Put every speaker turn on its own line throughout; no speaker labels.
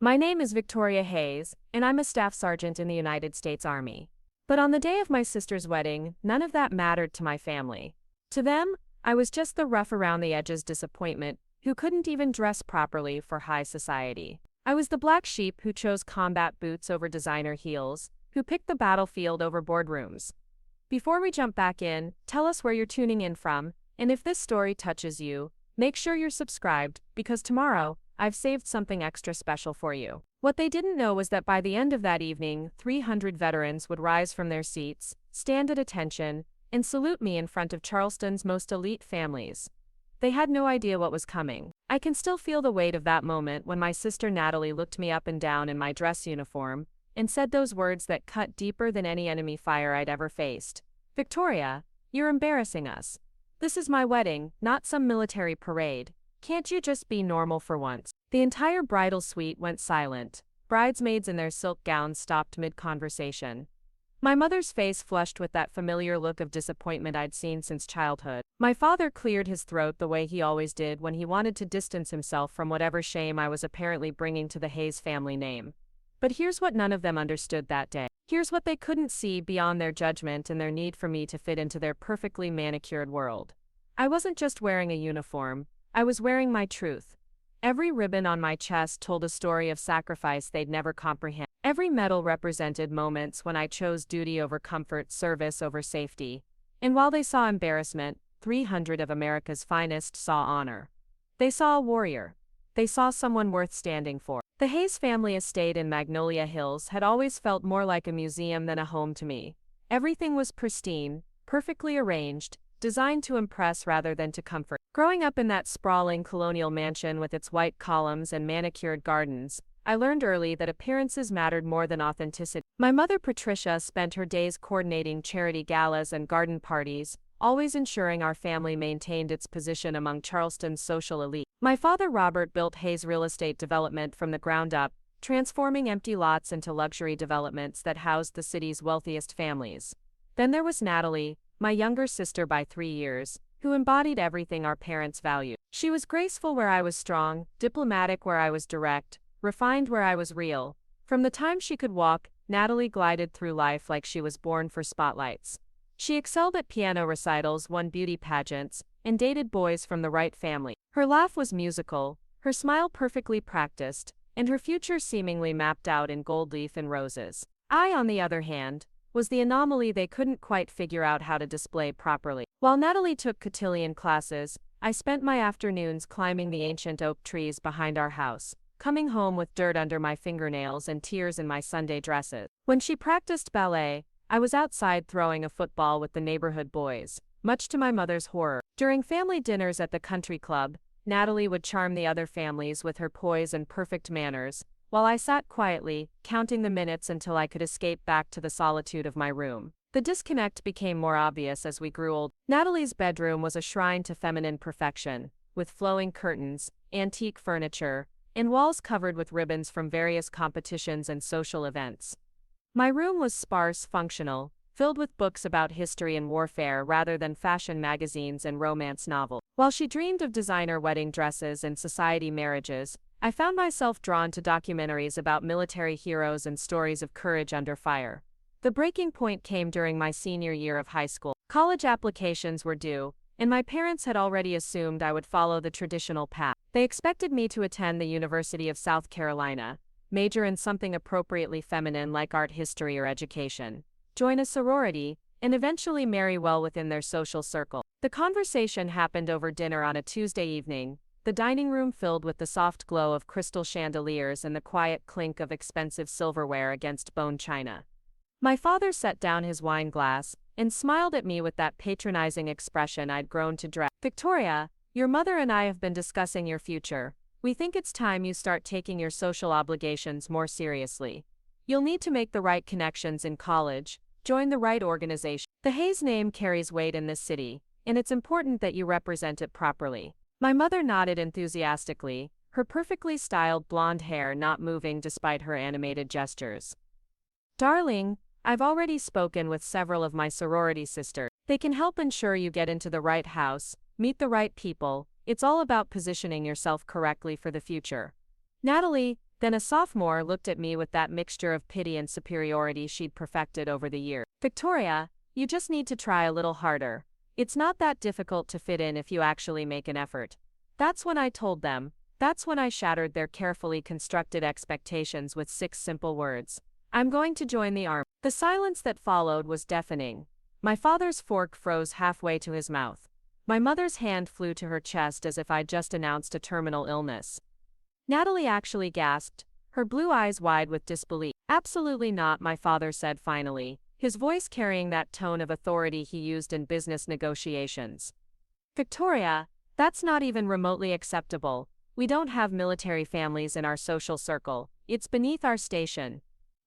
My name is Victoria Hayes, and I'm a staff sergeant in the United States Army. But on the day of my sister's wedding, none of that mattered to my family. To them, I was just the rough around the edges disappointment who couldn't even dress properly for high society. I was the black sheep who chose combat boots over designer heels, who picked the battlefield over boardrooms. Before we jump back in, tell us where you're tuning in from, and if this story touches you, make sure you're subscribed, because tomorrow, I've saved something extra special for you. What they didn't know was that by the end of that evening, 300 veterans would rise from their seats, stand at attention, and salute me in front of Charleston's most elite families. They had no idea what was coming. I can still feel the weight of that moment when my sister Natalie looked me up and down in my dress uniform and said those words that cut deeper than any enemy fire I'd ever faced. "Victoria, you're embarrassing us. This is my wedding, not some military parade. Can't you just be normal for once?" The entire bridal suite went silent. Bridesmaids in their silk gowns stopped mid-conversation. My mother's face flushed with that familiar look of disappointment I'd seen since childhood. My father cleared his throat the way he always did when he wanted to distance himself from whatever shame I was apparently bringing to the Hayes family name. But here's what none of them understood that day. Here's what they couldn't see beyond their judgment and their need for me to fit into their perfectly manicured world. I wasn't just wearing a uniform. I was wearing my truth. Every ribbon on my chest told a story of sacrifice they'd never comprehend. Every medal represented moments when I chose duty over comfort, service over safety. And while they saw embarrassment, 300 of America's finest saw honor. They saw a warrior. They saw someone worth standing for. The Hayes family estate in Magnolia Hills had always felt more like a museum than a home to me. Everything was pristine, perfectly arranged, designed to impress rather than to comfort. Growing up in that sprawling colonial mansion with its white columns and manicured gardens, I learned early that appearances mattered more than authenticity. My mother Patricia spent her days coordinating charity galas and garden parties, always ensuring our family maintained its position among Charleston's social elite. My father Robert built Hayes Real Estate Development from the ground up, transforming empty lots into luxury developments that housed the city's wealthiest families. Then there was Natalie, my younger sister by 3 years, who embodied everything our parents valued. She was graceful where I was strong, diplomatic where I was direct, refined where I was real. From the time she could walk, Natalie glided through life like she was born for spotlights. She excelled at piano recitals, won beauty pageants, and dated boys from the right family. Her laugh was musical, her smile perfectly practiced, and her future seemingly mapped out in gold leaf and roses. I, on the other hand, was the anomaly they couldn't quite figure out how to display properly. While Natalie took cotillion classes, I spent my afternoons climbing the ancient oak trees behind our house, coming home with dirt under my fingernails and tears in my Sunday dresses. When she practiced ballet, I was outside throwing a football with the neighborhood boys, much to my mother's horror. During family dinners at the country club, Natalie would charm the other families with her poise and perfect manners, while I sat quietly, counting the minutes until I could escape back to the solitude of my room. The disconnect became more obvious as we grew old. Natalie's bedroom was a shrine to feminine perfection, with flowing curtains, antique furniture, and walls covered with ribbons from various competitions and social events. My room was sparse, functional, filled with books about history and warfare rather than fashion magazines and romance novels. While she dreamed of designer wedding dresses and society marriages, I found myself drawn to documentaries about military heroes and stories of courage under fire. The breaking point came during my senior year of high school. College applications were due, and my parents had already assumed I would follow the traditional path. They expected me to attend the University of South Carolina, major in something appropriately feminine like art history or education, join a sorority, and eventually marry well within their social circle. The conversation happened over dinner on a Tuesday evening, the dining room filled with the soft glow of crystal chandeliers and the quiet clink of expensive silverware against bone china. My father set down his wine glass and smiled at me with that patronizing expression I'd grown to dread. "Victoria, your mother and I have been discussing your future. We think it's time you start taking your social obligations more seriously. You'll need to make the right connections in college, join the right organization. The Hayes name carries weight in this city, and it's important that you represent it properly." My mother nodded enthusiastically, her perfectly styled blonde hair not moving despite her animated gestures. "Darling, I've already spoken with several of my sorority sisters. They can help ensure you get into the right house, meet the right people. It's all about positioning yourself correctly for the future." "Natalie, Then a sophomore looked at me with that mixture of pity and superiority she'd perfected over the years. Victoria, you just need to try a little harder. It's not that difficult to fit in if you actually make an effort. That's when I told them. That's when I shattered their carefully constructed expectations with 6 simple words. I'm going to join the army. The silence that followed was deafening. My father's fork froze halfway to his mouth. My mother's hand flew to her chest as if I'd just announced a terminal illness. Natalie actually gasped, her blue eyes wide with disbelief. Absolutely not, my father said finally, his voice carrying that tone of authority he used in business negotiations. Victoria, that's not even remotely acceptable. We don't have military families in our social circle. It's beneath our station.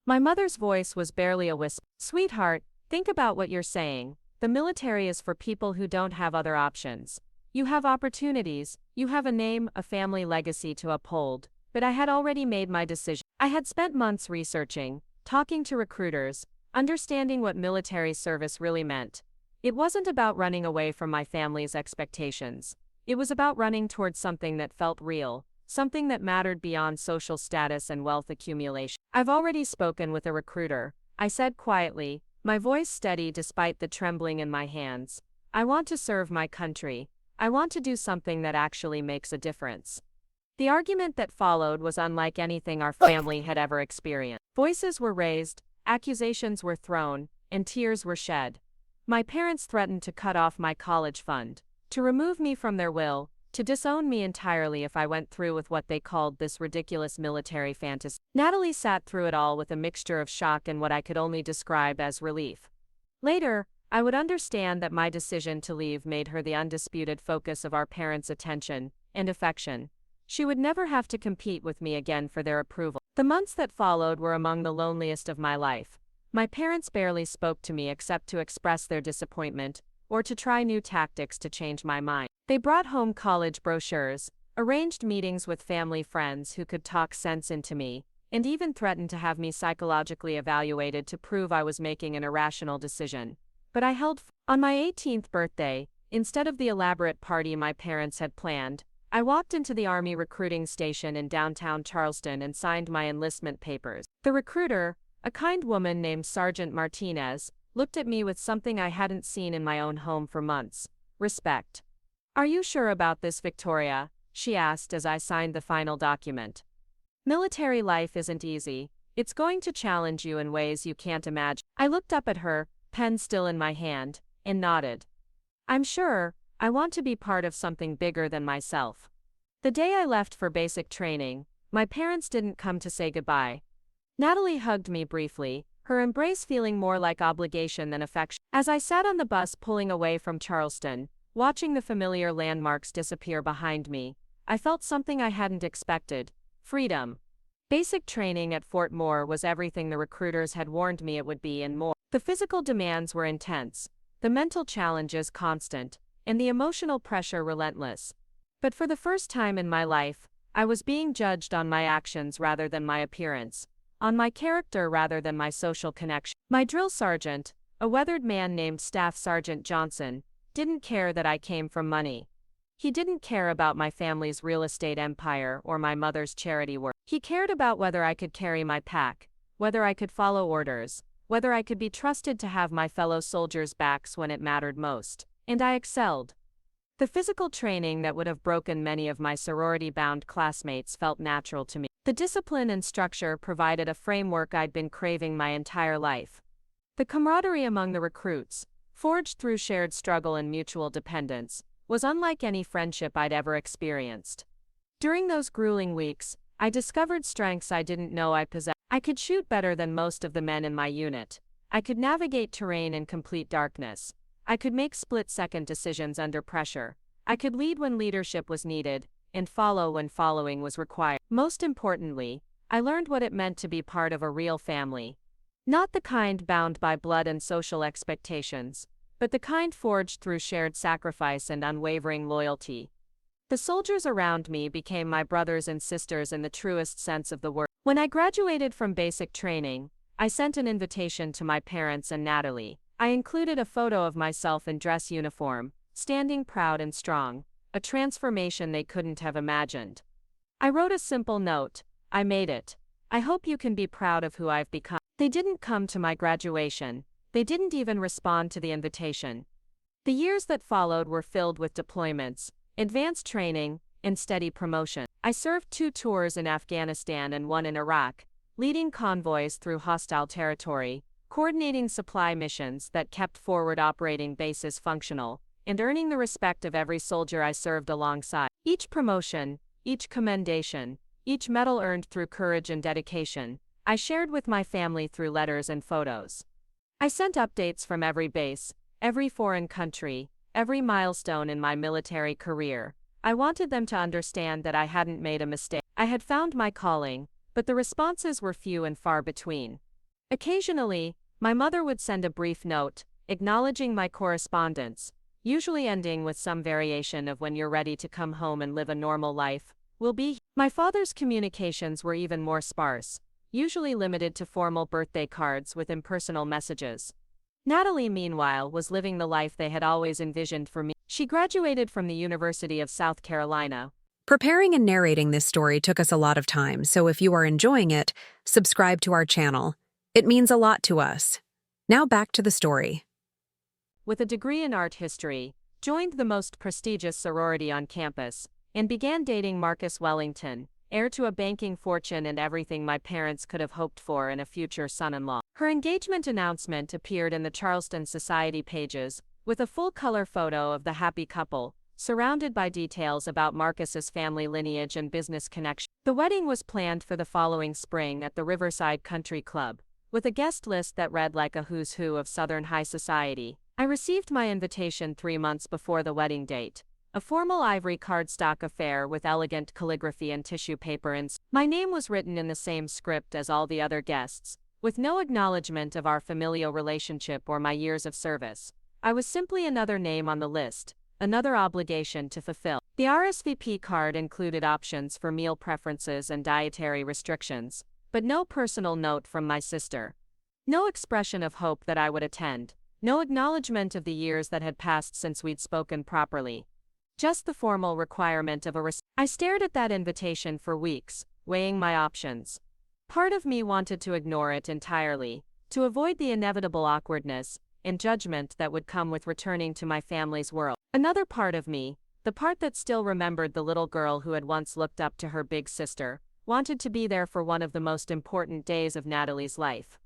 My mother's voice was barely a whisper. Sweetheart, think about what you're saying. The military is for people who don't have other options. You have opportunities, you have a name, a family legacy to uphold, but I had already made my decision. I had spent months researching, talking to recruiters, understanding what military service really meant. It wasn't about running away from my family's expectations. It was about running towards something that felt real, something that mattered beyond social status and wealth accumulation. I've already spoken with a recruiter, I said quietly, my voice steady despite the trembling in my hands. I want to serve my country. I want to do something that actually makes a difference. The argument that followed was unlike anything our family had ever experienced. Voices were raised, accusations were thrown, and tears were shed. My parents threatened to cut off my college fund, to remove me from their will, to disown me entirely if I went through with what they called this ridiculous military fantasy. Natalie sat through it all with a mixture of shock and what I could only describe as relief. Later, I would understand that my decision to leave made her the undisputed focus of our parents' attention and affection. She would never have to compete with me again for their approval. The months that followed were among the loneliest of my life. My parents barely spoke to me except to express their disappointment, or to try new tactics to change my mind. They brought home college brochures, arranged meetings with family friends who could talk sense into me, and even threatened to have me psychologically evaluated to prove I was making an irrational decision. But I held on my 18th birthday, instead of the elaborate party my parents had planned, I walked into the Army recruiting station in downtown Charleston and signed my enlistment papers. The recruiter, a kind woman named Sergeant Martinez, looked at me with something I hadn't seen in my own home for months: respect. Are you sure about this, Victoria? She asked as I signed the final document. Military life isn't easy. It's going to challenge you in ways you can't imagine. I looked up at her, pen still in my hand, and nodded. I'm sure. I want to be part of something bigger than myself. The day I left for basic training, my parents didn't come to say goodbye. Natalie hugged me briefly, her embrace feeling more like obligation than affection. As I sat on the bus pulling away from Charleston, watching the familiar landmarks disappear behind me, I felt something I hadn't expected: freedom. Basic training at Fort Moore was everything the recruiters had warned me it would be and more. The physical demands were intense, the mental challenges constant, and the emotional pressure relentless. But for the first time in my life, I was being judged on my actions rather than my appearance, on my character rather than my social connection. My drill sergeant, a weathered man named Staff Sergeant Johnson, didn't care that I came from money. He didn't care about my family's real estate empire or my mother's charity work. He cared about whether I could carry my pack, whether I could follow orders, whether I could be trusted to have my fellow soldiers' backs when it mattered most. And I excelled. The physical training that would have broken many of my sorority-bound classmates felt natural to me. The discipline and structure provided a framework I'd been craving my entire life. The camaraderie among the recruits, forged through shared struggle and mutual dependence, was unlike any friendship I'd ever experienced. During those grueling weeks, I discovered strengths I didn't know I possessed. I could shoot better than most of the men in my unit. I could navigate terrain in complete darkness. I could make split-second decisions under pressure. I could lead when leadership was needed, and follow when following was required. Most importantly, I learned what it meant to be part of a real family. Not the kind bound by blood and social expectations, but the kind forged through shared sacrifice and unwavering loyalty. The soldiers around me became my brothers and sisters in the truest sense of the word. When I graduated from basic training, I sent an invitation to my parents and Natalie. I included a photo of myself in dress uniform, standing proud and strong, a transformation they couldn't have imagined. I wrote a simple note: I made it. I hope you can be proud of who I've become. They didn't come to my graduation. They didn't even respond to the invitation. The years that followed were filled with deployments, advanced training, and steady promotion. I served 2 tours in Afghanistan and 1 in Iraq, leading convoys through hostile territory, coordinating supply missions that kept forward operating bases functional, and earning the respect of every soldier I served alongside. Each promotion, each commendation, each medal earned through courage and dedication, I shared with my family through letters and photos. I sent updates from every base, every foreign country, every milestone in my military career. I wanted them to understand that I hadn't made a mistake. I had found my calling, but the responses were few and far between. Occasionally, my mother would send a brief note, acknowledging my correspondence, usually ending with some variation of "when you're ready to come home and live a normal life, we'll be." My father's communications were even more sparse, usually limited to formal birthday cards with impersonal messages. Natalie, meanwhile, was living the life they had always envisioned for me. She graduated from the University of South Carolina.
Preparing and narrating this story took us a lot of time, so if you are enjoying it, subscribe to our channel. It means a lot to us. Now back to the story.
With a degree in art history, joined the most prestigious sorority on campus, and began dating Marcus Wellington, heir to a banking fortune and everything my parents could have hoped for in a future son-in-law. Her engagement announcement appeared in the Charleston Society pages, with a full-color photo of the happy couple, surrounded by details about Marcus's family lineage and business connection. The wedding was planned for the following spring at the Riverside Country Club, with a guest list that read like a who's who of Southern high society. I received my invitation 3 months before the wedding date. A formal ivory cardstock affair with elegant calligraphy and tissue paper my name was written in the same script as all the other guests, with no acknowledgement of our familial relationship or my years of service. I was simply another name on the list, another obligation to fulfill. The RSVP card included options for meal preferences and dietary restrictions, but no personal note from my sister. No expression of hope that I would attend, no acknowledgement of the years that had passed since we'd spoken properly. Just the formal requirement of a I stared at that invitation for weeks, weighing my options. Part of me wanted to ignore it entirely, to avoid the inevitable awkwardness and judgment that would come with returning to my family's world. Another part of me, the part that still remembered the little girl who had once looked up to her big sister, wanted to be there for one of the most important days of Natalie's life.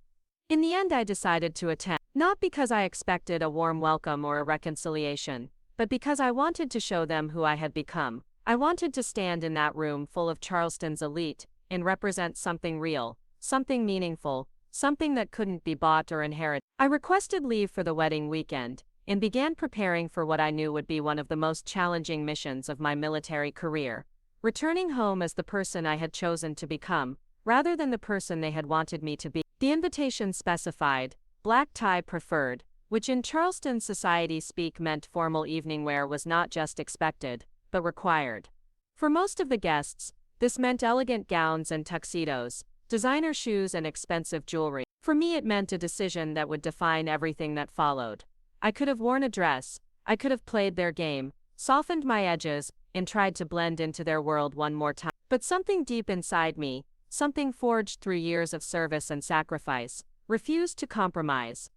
In the end, I decided to attend, not because I expected a warm welcome or a reconciliation, but because I wanted to show them who I had become. I wanted to stand in that room full of Charleston's elite and represent something real, something meaningful, something that couldn't be bought or inherited. I requested leave for the wedding weekend and began preparing for what I knew would be one of the most challenging missions of my military career, returning home as the person I had chosen to become, rather than the person they had wanted me to be. The invitation specified, black tie preferred, which in Charleston society speak meant formal evening wear was not just expected, but required. For most of the guests, this meant elegant gowns and tuxedos, designer shoes and expensive jewelry. For me, it meant a decision that would define everything that followed. I could have worn a dress, I could have played their game, softened my edges, and tried to blend into their world one more time. But something deep inside me, something forged through years of service and sacrifice, refused to compromise.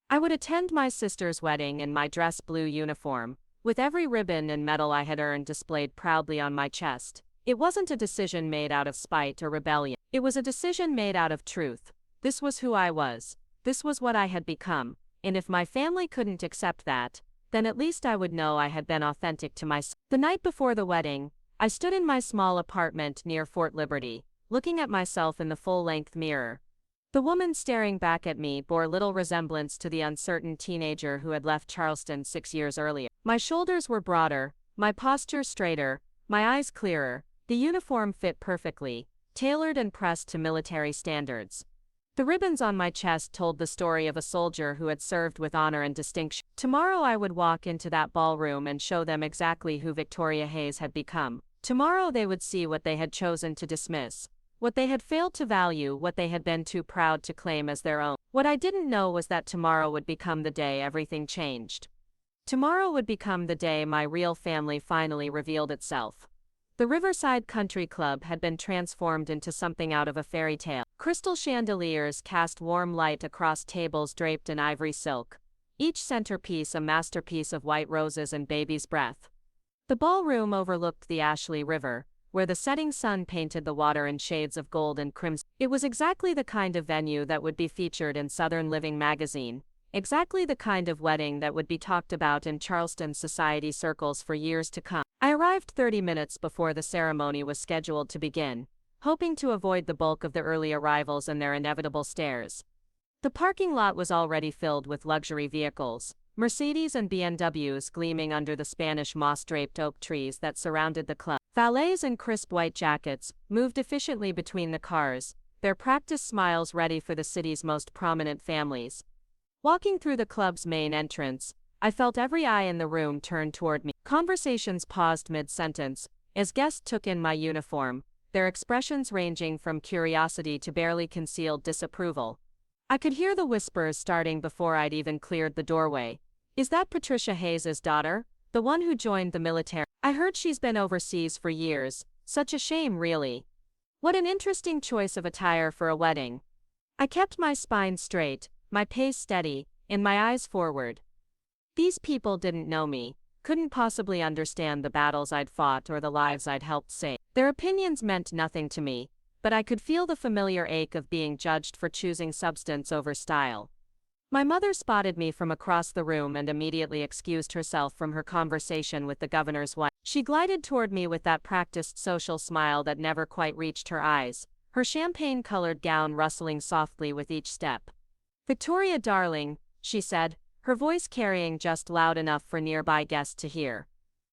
I would attend my sister's wedding in my dress blue uniform, with every ribbon and medal I had earned displayed proudly on my chest. It wasn't a decision made out of spite or rebellion. It was a decision made out of truth. This was who I was. This was what I had become. And if my family couldn't accept that, then at least I would know I had been authentic to myself. The night before the wedding, I stood in my small apartment near Fort Liberty, looking at myself in the full-length mirror. The woman staring back at me bore little resemblance to the uncertain teenager who had left Charleston 6 years earlier. My shoulders were broader, my posture straighter, my eyes clearer. The uniform fit perfectly, tailored and pressed to military standards. The ribbons on my chest told the story of a soldier who had served with honor and distinction. Tomorrow I would walk into that ballroom and show them exactly who Victoria Hayes had become. Tomorrow they would see what they had chosen to dismiss, what they had failed to value, what they had been too proud to claim as their own. What I didn't know was that tomorrow would become the day everything changed. Tomorrow would become the day my real family finally revealed itself. The Riverside Country Club had been transformed into something out of a fairy tale. Crystal chandeliers cast warm light across tables draped in ivory silk, each centerpiece a masterpiece of white roses and baby's breath. The ballroom overlooked the Ashley River, where the setting sun painted the water in shades of gold and crimson. It was exactly the kind of venue that would be featured in Southern Living magazine, exactly the kind of wedding that would be talked about in Charleston society circles for years to come. I arrived 30 minutes before the ceremony was scheduled to begin, hoping to avoid the bulk of the early arrivals and their inevitable stares. The parking lot was already filled with luxury vehicles, Mercedes and BMWs gleaming under the Spanish moss-draped oak trees that surrounded the club. Valets in crisp white jackets moved efficiently between the cars, their practiced smiles ready for the city's most prominent families. Walking through the club's main entrance, I felt every eye in the room turned toward me. Conversations paused mid-sentence, as guests took in my uniform, their expressions ranging from curiosity to barely concealed disapproval. I could hear the whispers starting before I'd even cleared the doorway. "Is that Patricia Hayes' daughter? The one who joined the military? I heard she's been overseas for years. Such a shame, really. What an interesting choice of attire for a wedding." I kept my spine straight, my pace steady, and my eyes forward. These people didn't know me, couldn't possibly understand the battles I'd fought or the lives I'd helped save. Their opinions meant nothing to me, but I could feel the familiar ache of being judged for choosing substance over style. My mother spotted me from across the room and immediately excused herself from her conversation with the governor's wife. She glided toward me with that practiced social smile that never quite reached her eyes, her champagne-colored gown rustling softly with each step. "Victoria, darling," she said, her voice carrying just loud enough for nearby guests to hear.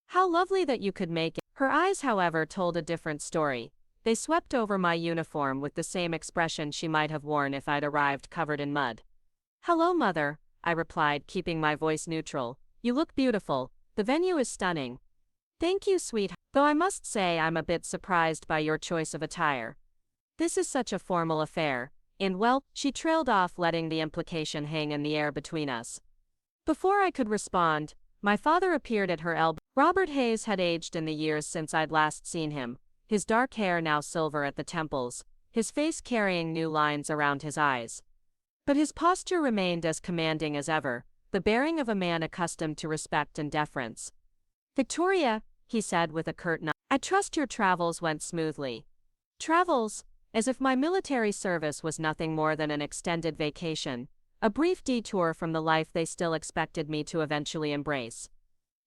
"How lovely that you could make it." Her eyes, however, told a different story. They swept over my uniform with the same expression she might have worn if I'd arrived covered in mud. "Hello, Mother," I replied, keeping my voice neutral. "You look beautiful. The venue is stunning." "Thank you, sweetheart. Though I must say I'm a bit surprised by your choice of attire. This is such a formal affair, and well," she trailed off, letting the implication hang in the air between us. Before I could respond, my father appeared at her elbow. Robert Hayes had aged in the years since I'd last seen him, his dark hair now silver at the temples, his face carrying new lines around his eyes. But his posture remained as commanding as ever, the bearing of a man accustomed to respect and deference. "Victoria," he said with a curt nod, "I trust your travels went smoothly." Travels? As if my military service was nothing more than an extended vacation, a brief detour from the life they still expected me to eventually embrace.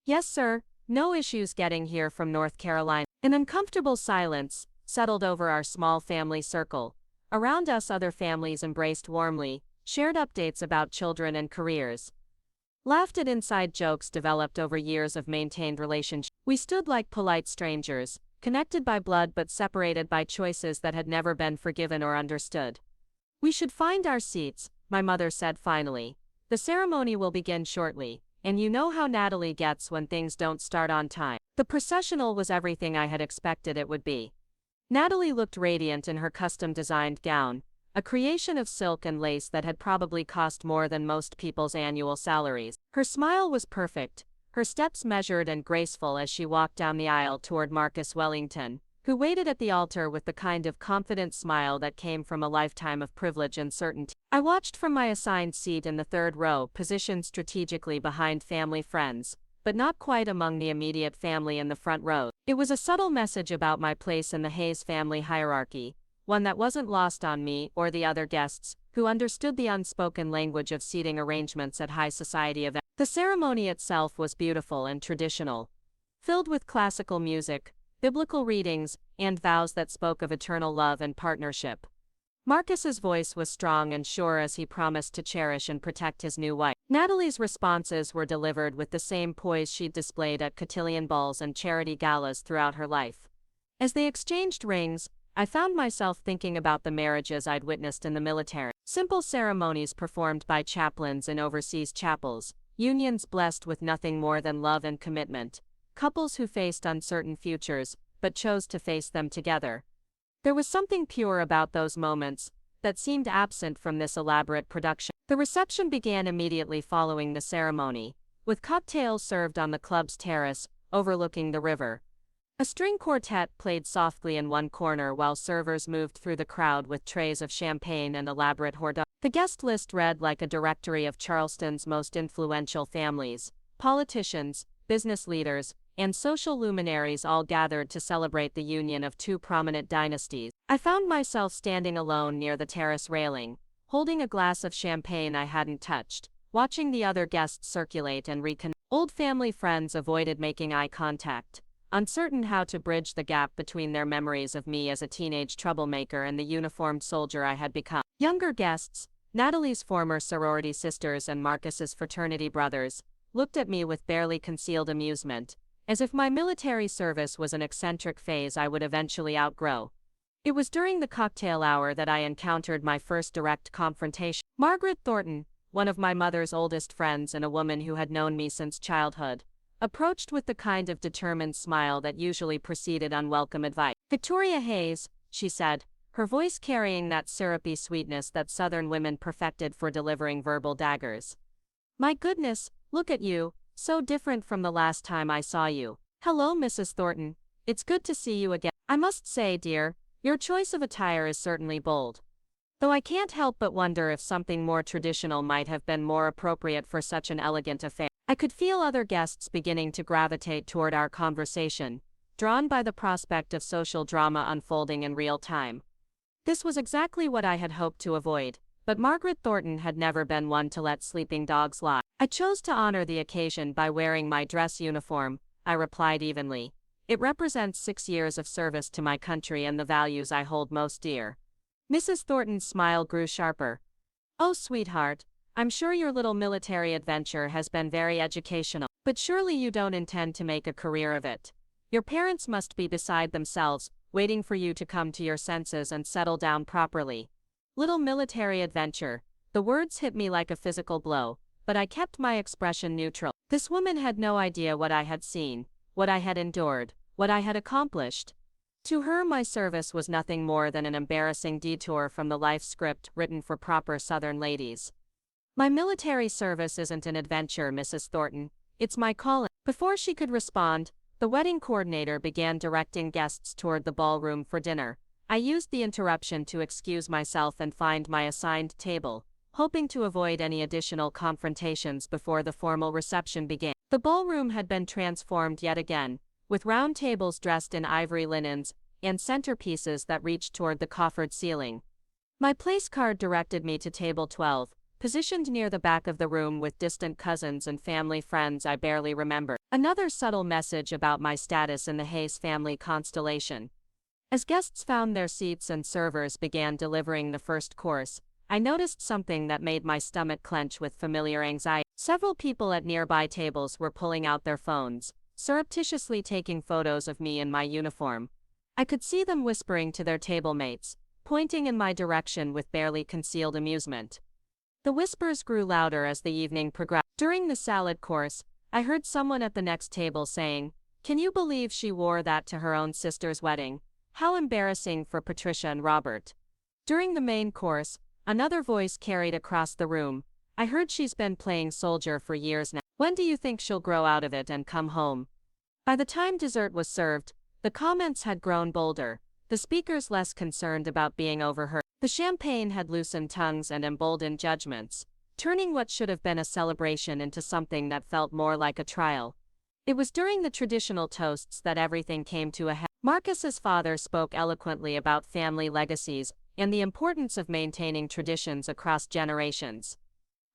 "Yes, sir, no issues getting here from North Carolina." An uncomfortable silence settled over our small family circle. Around us, other families embraced warmly, shared updates about children and careers, laughed at inside jokes developed over years of maintained relationship. We stood like polite strangers, connected by blood but separated by choices that had never been forgiven or understood. "We should find our seats," my mother said finally. "The ceremony will begin shortly, and you know how Natalie gets when things don't start on time." The processional was everything I had expected it would be. Natalie looked radiant in her custom-designed gown, a creation of silk and lace that had probably cost more than most people's annual salaries. Her smile was perfect, her steps measured and graceful as she walked down the aisle toward Marcus Wellington, who waited at the altar with the kind of confident smile that came from a lifetime of privilege and certainty. I watched from my assigned seat in the third row, positioned strategically behind family friends, but not quite among the immediate family in the front row. It was a subtle message about my place in the Hayes family hierarchy, one that wasn't lost on me or the other guests, who understood the unspoken language of seating arrangements at high society events. The ceremony itself was beautiful and traditional, filled with classical music, biblical readings, and vows that spoke of eternal love and partnership. Marcus's voice was strong and sure as he promised to cherish and protect his new wife. Natalie's responses were delivered with the same poise she'd displayed at cotillion balls and charity galas throughout her life. As they exchanged rings, I found myself thinking about the marriages I'd witnessed in the military. Simple ceremonies performed by chaplains in overseas chapels, unions blessed with nothing more than love and commitment, couples who faced uncertain futures, but chose to face them together. There was something pure about those moments that seemed absent from this elaborate production. The reception began immediately following the ceremony, with cocktails served on the club's terrace, overlooking the river. A string quartet played softly in one corner while servers moved through the crowd with trays of champagne and elaborate hors d'oeuvres. The guest list read like a directory of Charleston's most influential families, politicians, business leaders, and social luminaries all gathered to celebrate the union of two prominent dynasties. I found myself standing alone near the terrace railing, holding a glass of champagne I hadn't touched, watching the other guests circulate and reconnect. Old family friends avoided making eye contact, uncertain how to bridge the gap between their memories of me as a teenage troublemaker and the uniformed soldier I had become. Younger guests, Natalie's former sorority sisters and Marcus's fraternity brothers, looked at me with barely concealed amusement, as if my military service was an eccentric phase I would eventually outgrow. It was during the cocktail hour that I encountered my first direct confrontation. Margaret Thornton, one of my mother's oldest friends and a woman who had known me since childhood, approached with the kind of determined smile that usually preceded unwelcome advice. "Victoria Hayes," she said, her voice carrying that syrupy sweetness that Southern women perfected for delivering verbal daggers. "My goodness, look at you, so different from the last time I saw you. Hello, Mrs. Thornton. It's good to see you again. I must say, dear, your choice of attire is certainly bold. Though I can't help but wonder if something more traditional might have been more appropriate for such an elegant affair." I could feel other guests beginning to gravitate toward our conversation, drawn by the prospect of social drama unfolding in real time. This was exactly what I had hoped to avoid, but Margaret Thornton had never been one to let sleeping dogs lie. "I chose to honor the occasion by wearing my dress uniform," I replied evenly. "It represents 6 years of service to my country and the values I hold most dear." Mrs. Thornton's smile grew sharper. "Oh, sweetheart, I'm sure your little military adventure has been very educational, but surely you don't intend to make a career of it. Your parents must be beside themselves, waiting for you to come to your senses and settle down properly." Little military adventure. The words hit me like a physical blow, but I kept my expression neutral. This woman had no idea what I had seen, what I had endured, what I had accomplished. To her, my service was nothing more than an embarrassing detour from the life script written for proper Southern ladies. "My military service isn't an adventure, Mrs. Thornton. It's my calling." Before she could respond, the wedding coordinator began directing guests toward the ballroom for dinner. I used the interruption to excuse myself and find my assigned table, hoping to avoid any additional confrontations before the formal reception began. The ballroom had been transformed yet again, with round tables dressed in ivory linens and centerpieces that reached toward the coffered ceiling. My place card directed me to table 12, positioned near the back of the room with distant cousins and family friends I barely remembered. Another subtle message about my status in the Hayes family constellation. As guests found their seats and servers began delivering the first course, I noticed something that made my stomach clench with familiar anxiety. Several people at nearby tables were pulling out their phones, surreptitiously taking photos of me in my uniform. I could see them whispering to their table mates, pointing in my direction with barely concealed amusement. The whispers grew louder as the evening progressed. During the salad course, I heard someone at the next table saying, "Can you believe she wore that to her own sister's wedding? How embarrassing for Patricia and Robert." During the main course, another voice carried across the room, "I heard she's been playing soldier for years now. When do you think she'll grow out of it and come home?" By the time dessert was served, the comments had grown bolder, the speakers less concerned about being overheard. The champagne had loosened tongues and emboldened judgments, turning what should have been a celebration into something that felt more like a trial. It was during the traditional toasts that everything came to a head. Marcus's father spoke eloquently about family legacies and the importance of maintaining traditions across generations.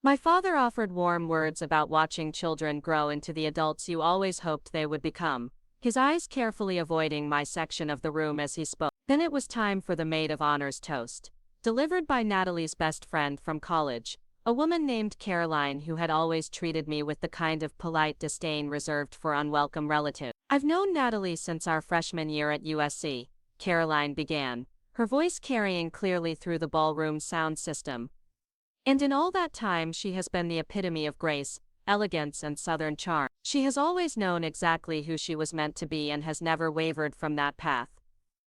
My father offered warm words about watching children grow into the adults you always hoped they would become, his eyes carefully avoiding my section of the room as he spoke. Then it was time for the maid of honor's toast, delivered by Natalie's best friend from college, a woman named Caroline who had always treated me with the kind of polite disdain reserved for unwelcome relatives. "I've known Natalie since our freshman year at USC, Caroline began, her voice carrying clearly through the ballroom sound system. "And in all that time she has been the epitome of grace, elegance and Southern charm. She has always known exactly who she was meant to be and has never wavered from that path."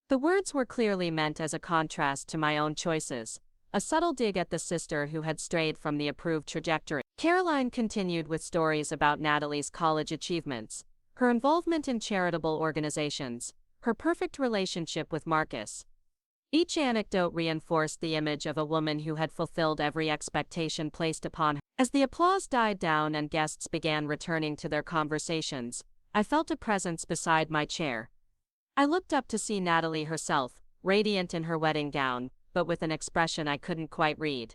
The words were clearly meant as a contrast to my own choices, a subtle dig at the sister who had strayed from the approved trajectory. Caroline continued with stories about Natalie's college achievements, her involvement in charitable organizations, her perfect relationship with Marcus. Each anecdote reinforced the image of a woman who had fulfilled every expectation placed upon her. As the applause died down and guests began returning to their conversations, I felt a presence beside my chair. I looked up to see Natalie herself, radiant in her wedding gown, but with an expression I couldn't quite read.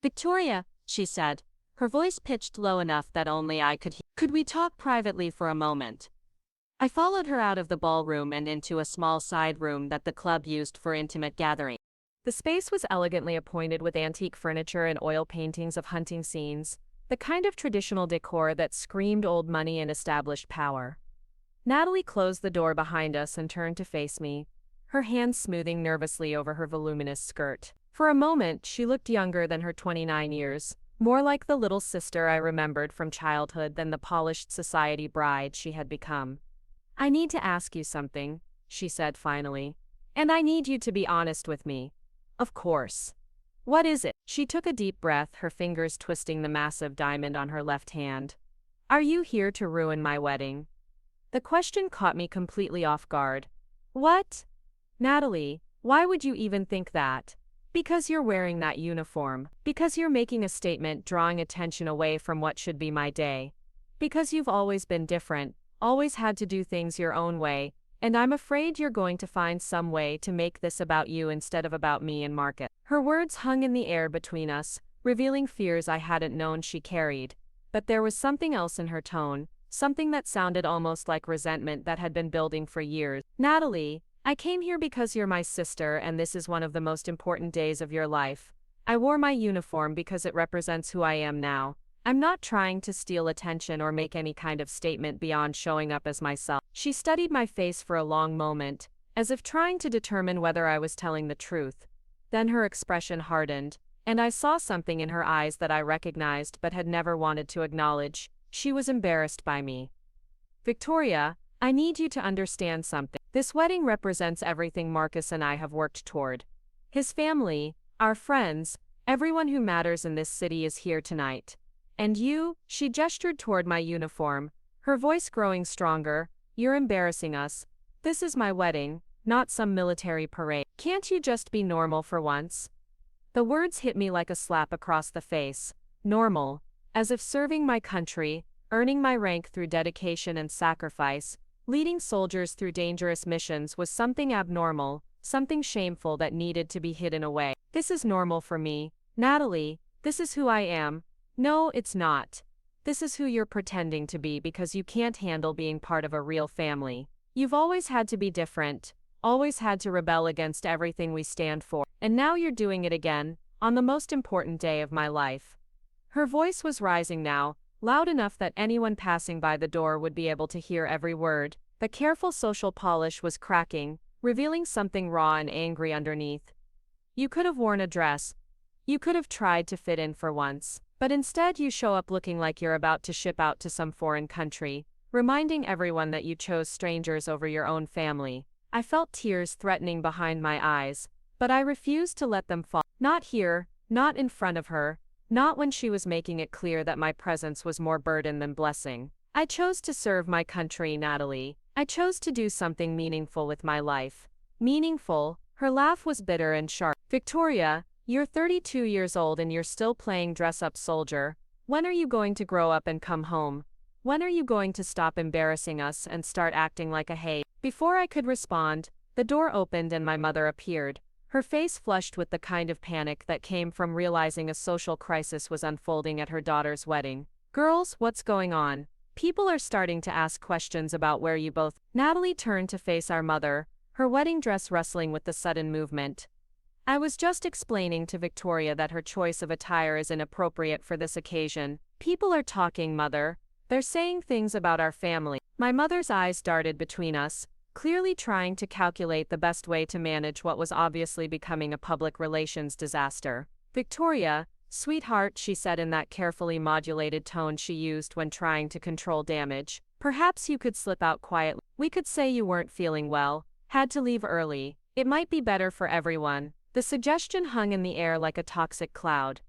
"Victoria," she said, her voice pitched low enough that only I could hear. "Could we talk privately for a moment?" I followed her out of the ballroom and into a small side room that the club used for intimate gatherings. The space was elegantly appointed with antique furniture and oil paintings of hunting scenes, the kind of traditional decor that screamed old money and established power. Natalie closed the door behind us and turned to face me, her hands smoothing nervously over her voluminous skirt. For a moment, she looked younger than her 29 years, more like the little sister I remembered from childhood than the polished society bride she had become. "I need to ask you something," she said finally. "And I need you to be honest with me." "Of course." "What is it?" She took a deep breath, her fingers twisting the massive diamond on her left hand. "Are you here to ruin my wedding?" The question caught me completely off guard. "What?" "Natalie, why would you even think that?" "Because you're wearing that uniform. Because you're making a statement drawing attention away from what should be my day. Because you've always been different, always had to do things your own way, and I'm afraid you're going to find some way to make this about you instead of about me and Marcus." Her words hung in the air between us, revealing fears I hadn't known she carried. But there was something else in her tone, something that sounded almost like resentment that had been building for years. "Natalie, I came here because you're my sister and this is one of the most important days of your life. I wore my uniform because it represents who I am now. I'm not trying to steal attention or make any kind of statement beyond showing up as myself." She studied my face for a long moment, as if trying to determine whether I was telling the truth. Then her expression hardened, and I saw something in her eyes that I recognized but had never wanted to acknowledge. She was embarrassed by me. "Victoria, I need you to understand something. This wedding represents everything Marcus and I have worked toward. His family, our friends, everyone who matters in this city is here tonight. And you," she gestured toward my uniform, her voice growing stronger, "you're embarrassing us. This is my wedding, not some military parade. Can't you just be normal for once?" The words hit me like a slap across the face. Normal, as if serving my country, earning my rank through dedication and sacrifice, leading soldiers through dangerous missions was something abnormal, something shameful that needed to be hidden away. "This is normal for me, Natalie, this is who I am." "No, it's not. This is who you're pretending to be because you can't handle being part of a real family. You've always had to be different, always had to rebel against everything we stand for, and now you're doing it again, on the most important day of my life." Her voice was rising now, loud enough that anyone passing by the door would be able to hear every word. The careful social polish was cracking, revealing something raw and angry underneath. "You could have worn a dress. You could have tried to fit in for once. But instead you show up looking like you're about to ship out to some foreign country, reminding everyone that you chose strangers over your own family." I felt tears threatening behind my eyes, but I refused to let them fall. Not here, not in front of her, not when she was making it clear that my presence was more burden than blessing. I chose to serve my country, Natalie. I chose to do something meaningful with my life. Meaningful? Her laugh was bitter and sharp. "Victoria, you're 32 years old and you're still playing dress-up soldier. When are you going to grow up and come home? When are you going to stop embarrassing us and start acting like a hay?" Before I could respond, the door opened and my mother appeared, her face flushed with the kind of panic that came from realizing a social crisis was unfolding at her daughter's wedding. "Girls, what's going on? People are starting to ask questions about where you both—" Natalie turned to face our mother, her wedding dress rustling with the sudden movement. "I was just explaining to Victoria that her choice of attire is inappropriate for this occasion. People are talking, Mother. They're saying things about our family." My mother's eyes darted between us, clearly trying to calculate the best way to manage what was obviously becoming a public relations disaster. "Victoria, sweetheart," she said in that carefully modulated tone she used when trying to control damage, "perhaps you could slip out quietly. We could say you weren't feeling well, had to leave early. It might be better for everyone." The suggestion hung in the air like a toxic cloud.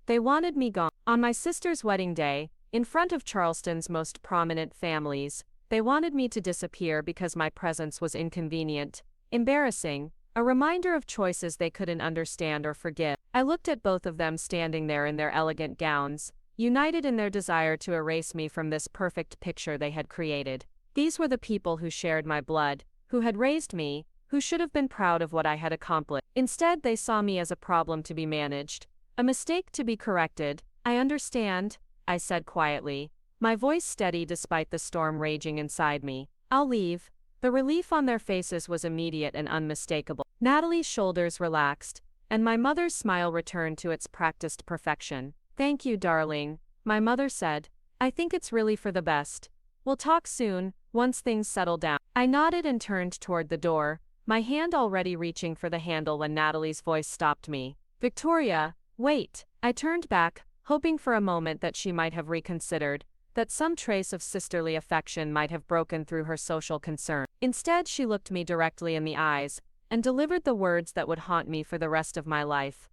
They wanted me gone. On my sister's wedding day, in front of Charleston's most prominent families, They wanted me to disappear because my presence was inconvenient, embarrassing, a reminder of choices they couldn't understand or forgive. I looked at both of them standing there in their elegant gowns, united in their desire to erase me from this perfect picture they had created. These were the people who shared my blood, who had raised me, who should have been proud of what I had accomplished. Instead, they saw me as a problem to be managed, a mistake to be corrected. I understand, I said quietly, my voice steady despite the storm raging inside me. I'll leave. The relief on their faces was immediate and unmistakable. Natalie's shoulders relaxed, and my mother's smile returned to its practiced perfection. Thank you, darling, my mother said. I think it's really for the best. We'll talk soon, once things settle down. I nodded and turned toward the door, my hand already reaching for the handle when Natalie's voice stopped me. Victoria, wait. I turned back, hoping for a moment that she might have reconsidered, that some trace of sisterly affection might have broken through her social concern. Instead, she looked me directly in the eyes, and delivered the words that would haunt me for the rest of my life.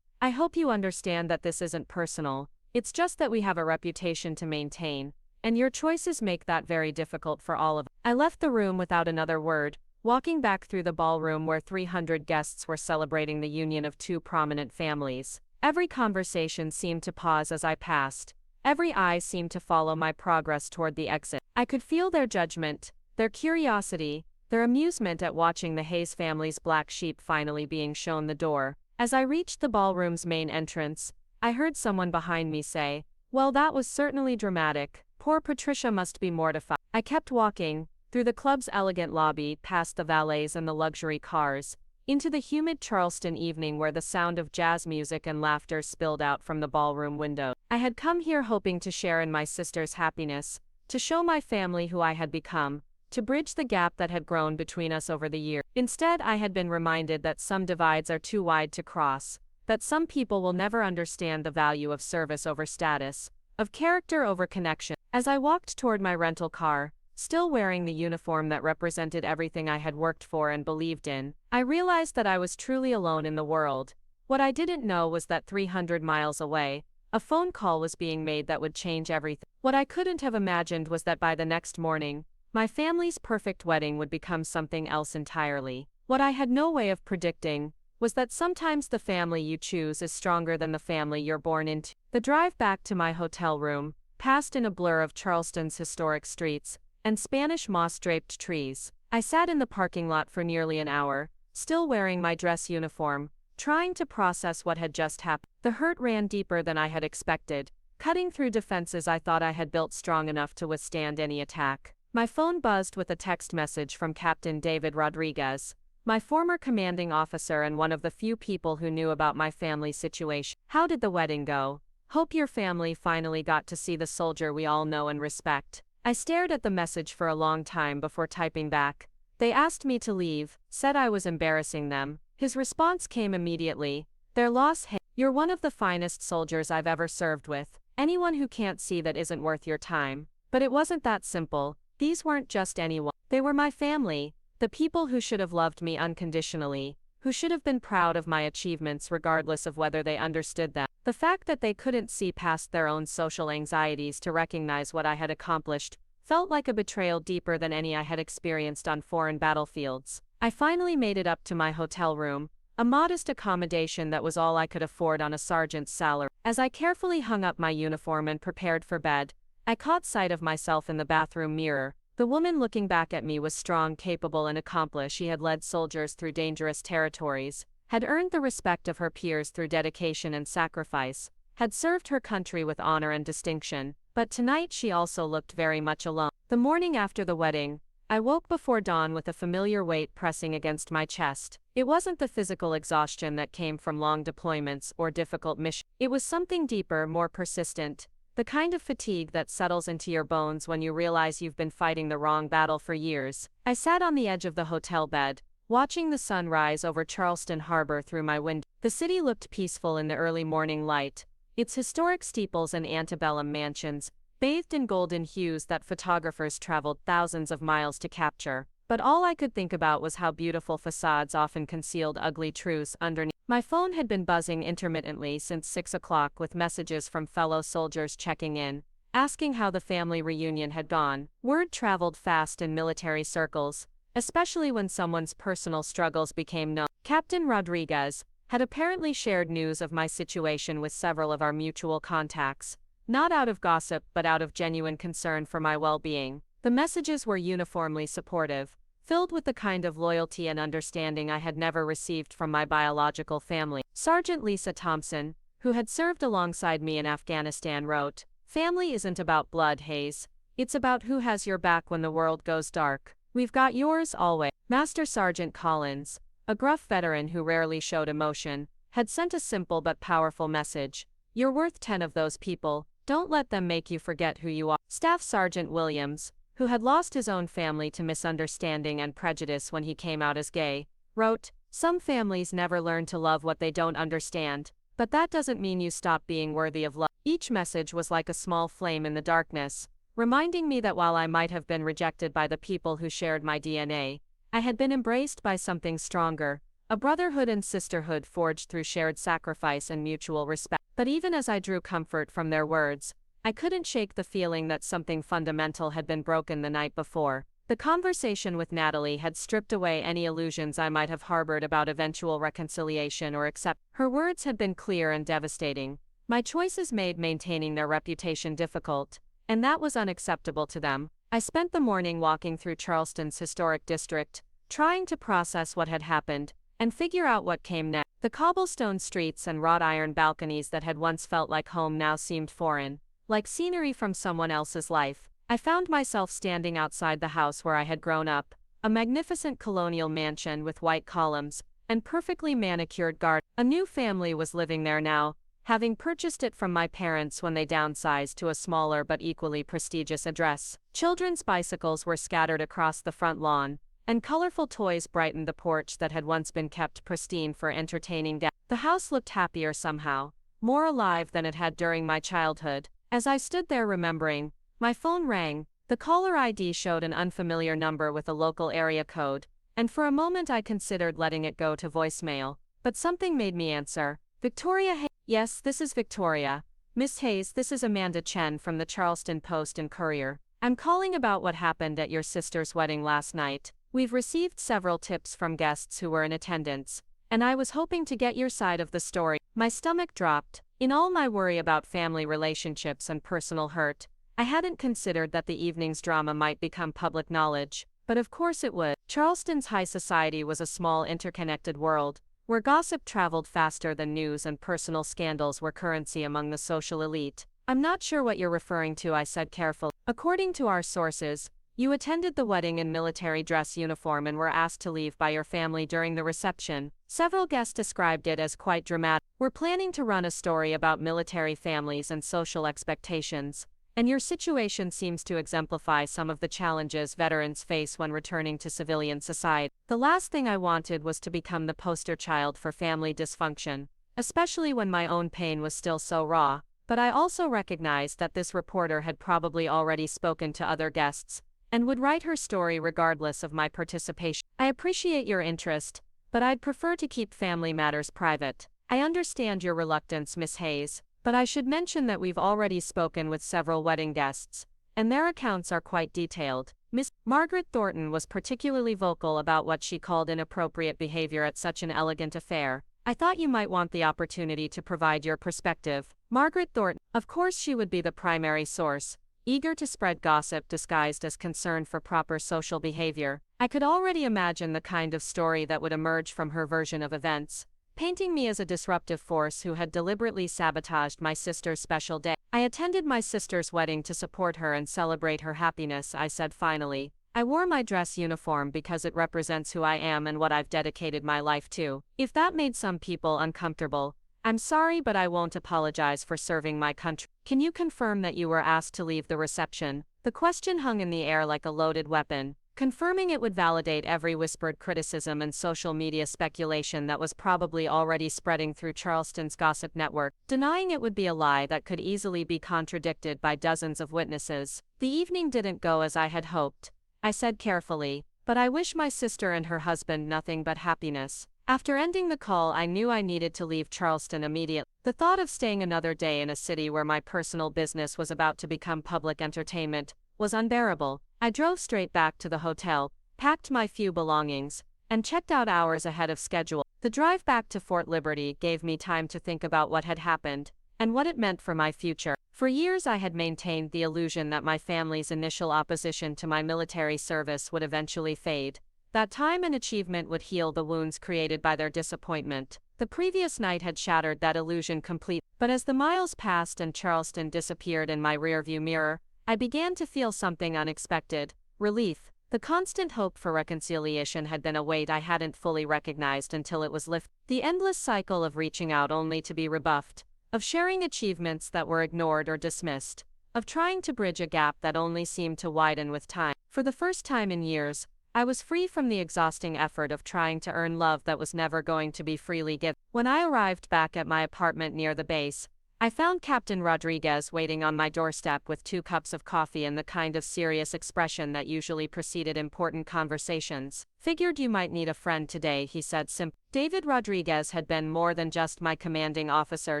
I hope you understand that this isn't personal, it's just that we have a reputation to maintain, and your choices make that very difficult for all of us. I left the room without another word, walking back through the ballroom where 300 guests were celebrating the union of two prominent families. Every conversation seemed to pause as I passed. Every eye seemed to follow my progress toward the exit. I could feel their judgment, their curiosity, their amusement at watching the Hayes family's black sheep finally being shown the door. As I reached the ballroom's main entrance, I heard someone behind me say, "Well, that was certainly dramatic. Poor Patricia must be mortified." I kept walking, through the club's elegant lobby, past the valets and the luxury cars, into the humid Charleston evening where the sound of jazz music and laughter spilled out from the ballroom window. I had come here hoping to share in my sister's happiness, to show my family who I had become, to bridge the gap that had grown between us over the years. Instead, I had been reminded that some divides are too wide to cross, that some people will never understand the value of service over status, of character over connection. As I walked toward my rental car, still wearing the uniform that represented everything I had worked for and believed in, I realized that I was truly alone in the world. What I didn't know was that 300 miles away, a phone call was being made that would change everything. What I couldn't have imagined was that by the next morning, my family's perfect wedding would become something else entirely. What I had no way of predicting was that sometimes the family you choose is stronger than the family you're born into. The drive back to my hotel room passed in a blur of Charleston's historic streets and Spanish moss-draped trees. I sat in the parking lot for nearly an hour, still wearing my dress uniform, trying to process what had just happened. The hurt ran deeper than I had expected, cutting through defenses I thought I had built strong enough to withstand any attack. My phone buzzed with a text message from Captain David Rodriguez, my former commanding officer and one of the few people who knew about my family's situation. "How did the wedding go? Hope your family finally got to see the soldier we all know and respect." I stared at the message for a long time before typing back. "They asked me to leave, said I was embarrassing them." His response came immediately. "Their loss, hey, you're one of the finest soldiers I've ever served with. Anyone who can't see that isn't worth your time." But it wasn't that simple. These weren't just anyone. They were my family, the people who should have loved me unconditionally, who should have been proud of my achievements regardless of whether they understood them. The fact that they couldn't see past their own social anxieties to recognize what I had accomplished felt like a betrayal deeper than any I had experienced on foreign battlefields. I finally made it up to my hotel room, a modest accommodation that was all I could afford on a sergeant's salary. As I carefully hung up my uniform and prepared for bed, I caught sight of myself in the bathroom mirror. The woman looking back at me was strong, capable, and accomplished. She had led soldiers through dangerous territories, had earned the respect of her peers through dedication and sacrifice, had served her country with honor and distinction, but tonight she also looked very much alone. The morning after the wedding, I woke before dawn with a familiar weight pressing against my chest. It wasn't the physical exhaustion that came from long deployments or difficult missions. It was something deeper, more persistent, the kind of fatigue that settles into your bones when you realize you've been fighting the wrong battle for years. I sat on the edge of the hotel bed, watching the sun rise over Charleston Harbor through my window. The city looked peaceful in the early morning light, its historic steeples and antebellum mansions, bathed in golden hues that photographers traveled thousands of miles to capture. But all I could think about was how beautiful facades often concealed ugly truths underneath. My phone had been buzzing intermittently since 6 o'clock with messages from fellow soldiers checking in, asking how the family reunion had gone. Word traveled fast in military circles, especially when someone's personal struggles became known. Captain Rodriguez had apparently shared news of my situation with several of our mutual contacts, not out of gossip but out of genuine concern for my well-being. The messages were uniformly supportive, filled with the kind of loyalty and understanding I had never received from my biological family. Sergeant Lisa Thompson, who had served alongside me in Afghanistan, wrote, "Family isn't about blood, Hayes. It's about who has your back when the world goes dark. We've got yours always." Master Sergeant Collins, a gruff veteran who rarely showed emotion, had sent a simple but powerful message. "You're worth 10 of those people. Don't let them make you forget who you are." Staff Sergeant Williams, who had lost his own family to misunderstanding and prejudice when he came out as gay, wrote, "Some families never learn to love what they don't understand, but that doesn't mean you stop being worthy of love." Each message was like a small flame in the darkness, reminding me that while I might have been rejected by the people who shared my DNA, I had been embraced by something stronger, a brotherhood and sisterhood forged through shared sacrifice and mutual respect. But even as I drew comfort from their words, I couldn't shake the feeling that something fundamental had been broken the night before. The conversation with Natalie had stripped away any illusions I might have harbored about eventual reconciliation or acceptance. Her words had been clear and devastating. My choices made maintaining their reputation difficult, and that was unacceptable to them. I spent the morning walking through Charleston's historic district, trying to process what had happened and figure out what came next. The cobblestone streets and wrought iron balconies that had once felt like home now seemed foreign, like scenery from someone else's life. I found myself standing outside the house where I had grown up, a magnificent colonial mansion with white columns and perfectly manicured garden. A new family was living there now, having purchased it from my parents when they downsized to a smaller but equally prestigious address. Children's bicycles were scattered across the front lawn, and colorful toys brightened the porch that had once been kept pristine for entertaining guests. The house looked happier somehow, more alive than it had during my childhood. As I stood there remembering, my phone rang. The caller ID showed an unfamiliar number with a local area code, and for a moment I considered letting it go to voicemail, but something made me answer. "Victoria Hayes." "Yes, this is Victoria. Miss Hayes, this is Amanda Chen from the Charleston Post and Courier. I'm calling about what happened at your sister's wedding last night. We've received several tips from guests who were in attendance, and I was hoping to get your side of the story." My stomach dropped. In all my worry about family relationships and personal hurt, I hadn't considered that the evening's drama might become public knowledge, but of course it would. Charleston's high society was a small interconnected world, where gossip traveled faster than news and personal scandals were currency among the social elite. "I'm not sure what you're referring to," I said carefully. "According to our sources, you attended the wedding in military dress uniform and were asked to leave by your family during the reception. Several guests described it as quite dramatic. We're planning to run a story about military families and social expectations, and your situation seems to exemplify some of the challenges veterans face when returning to civilian society." The last thing I wanted was to become the poster child for family dysfunction, especially when my own pain was still so raw, but I also recognized that this reporter had probably already spoken to other guests, and would write her story regardless of my participation. "I appreciate your interest, but I'd prefer to keep family matters private. I understand your reluctance, Miss Hayes, but I should mention that we've already spoken with several wedding guests, and their accounts are quite detailed." Miss Margaret Thornton was particularly vocal about what she called inappropriate behavior at such an elegant affair. "I thought you might want the opportunity to provide your perspective." Margaret Thornton, of course she would be the primary source, eager to spread gossip disguised as concern for proper social behavior. I could already imagine the kind of story that would emerge from her version of events, painting me as a disruptive force who had deliberately sabotaged my sister's special day. "I attended my sister's wedding to support her and celebrate her happiness," I said finally. "I wore my dress uniform because it represents who I am and what I've dedicated my life to. If that made some people uncomfortable, I'm sorry, but I won't apologize for serving my country." "Can you confirm that you were asked to leave the reception?" The question hung in the air like a loaded weapon. Confirming it would validate every whispered criticism and social media speculation that was probably already spreading through Charleston's gossip network. Denying it would be a lie that could easily be contradicted by dozens of witnesses. "The evening didn't go as I had hoped," I said carefully, "but I wish my sister and her husband nothing but happiness." After ending the call, I knew I needed to leave Charleston immediately. The thought of staying another day in a city where my personal business was about to become public entertainment was unbearable. I drove straight back to the hotel, packed my few belongings, and checked out hours ahead of schedule. The drive back to Fort Liberty gave me time to think about what had happened and what it meant for my future. For years I had maintained the illusion that my family's initial opposition to my military service would eventually fade, that time and achievement would heal the wounds created by their disappointment. The previous night had shattered that illusion completely. But as the miles passed and Charleston disappeared in my rearview mirror, I began to feel something unexpected: relief. The constant hope for reconciliation had been a weight I hadn't fully recognized until it was lifted. The endless cycle of reaching out only to be rebuffed, of sharing achievements that were ignored or dismissed, of trying to bridge a gap that only seemed to widen with time. For the first time in years, I was free from the exhausting effort of trying to earn love that was never going to be freely given. When I arrived back at my apartment near the base, I found Captain Rodriguez waiting on my doorstep with 2 cups of coffee and the kind of serious expression that usually preceded important conversations. "Figured you might need a friend today," he said simply. David Rodriguez had been more than just my commanding officer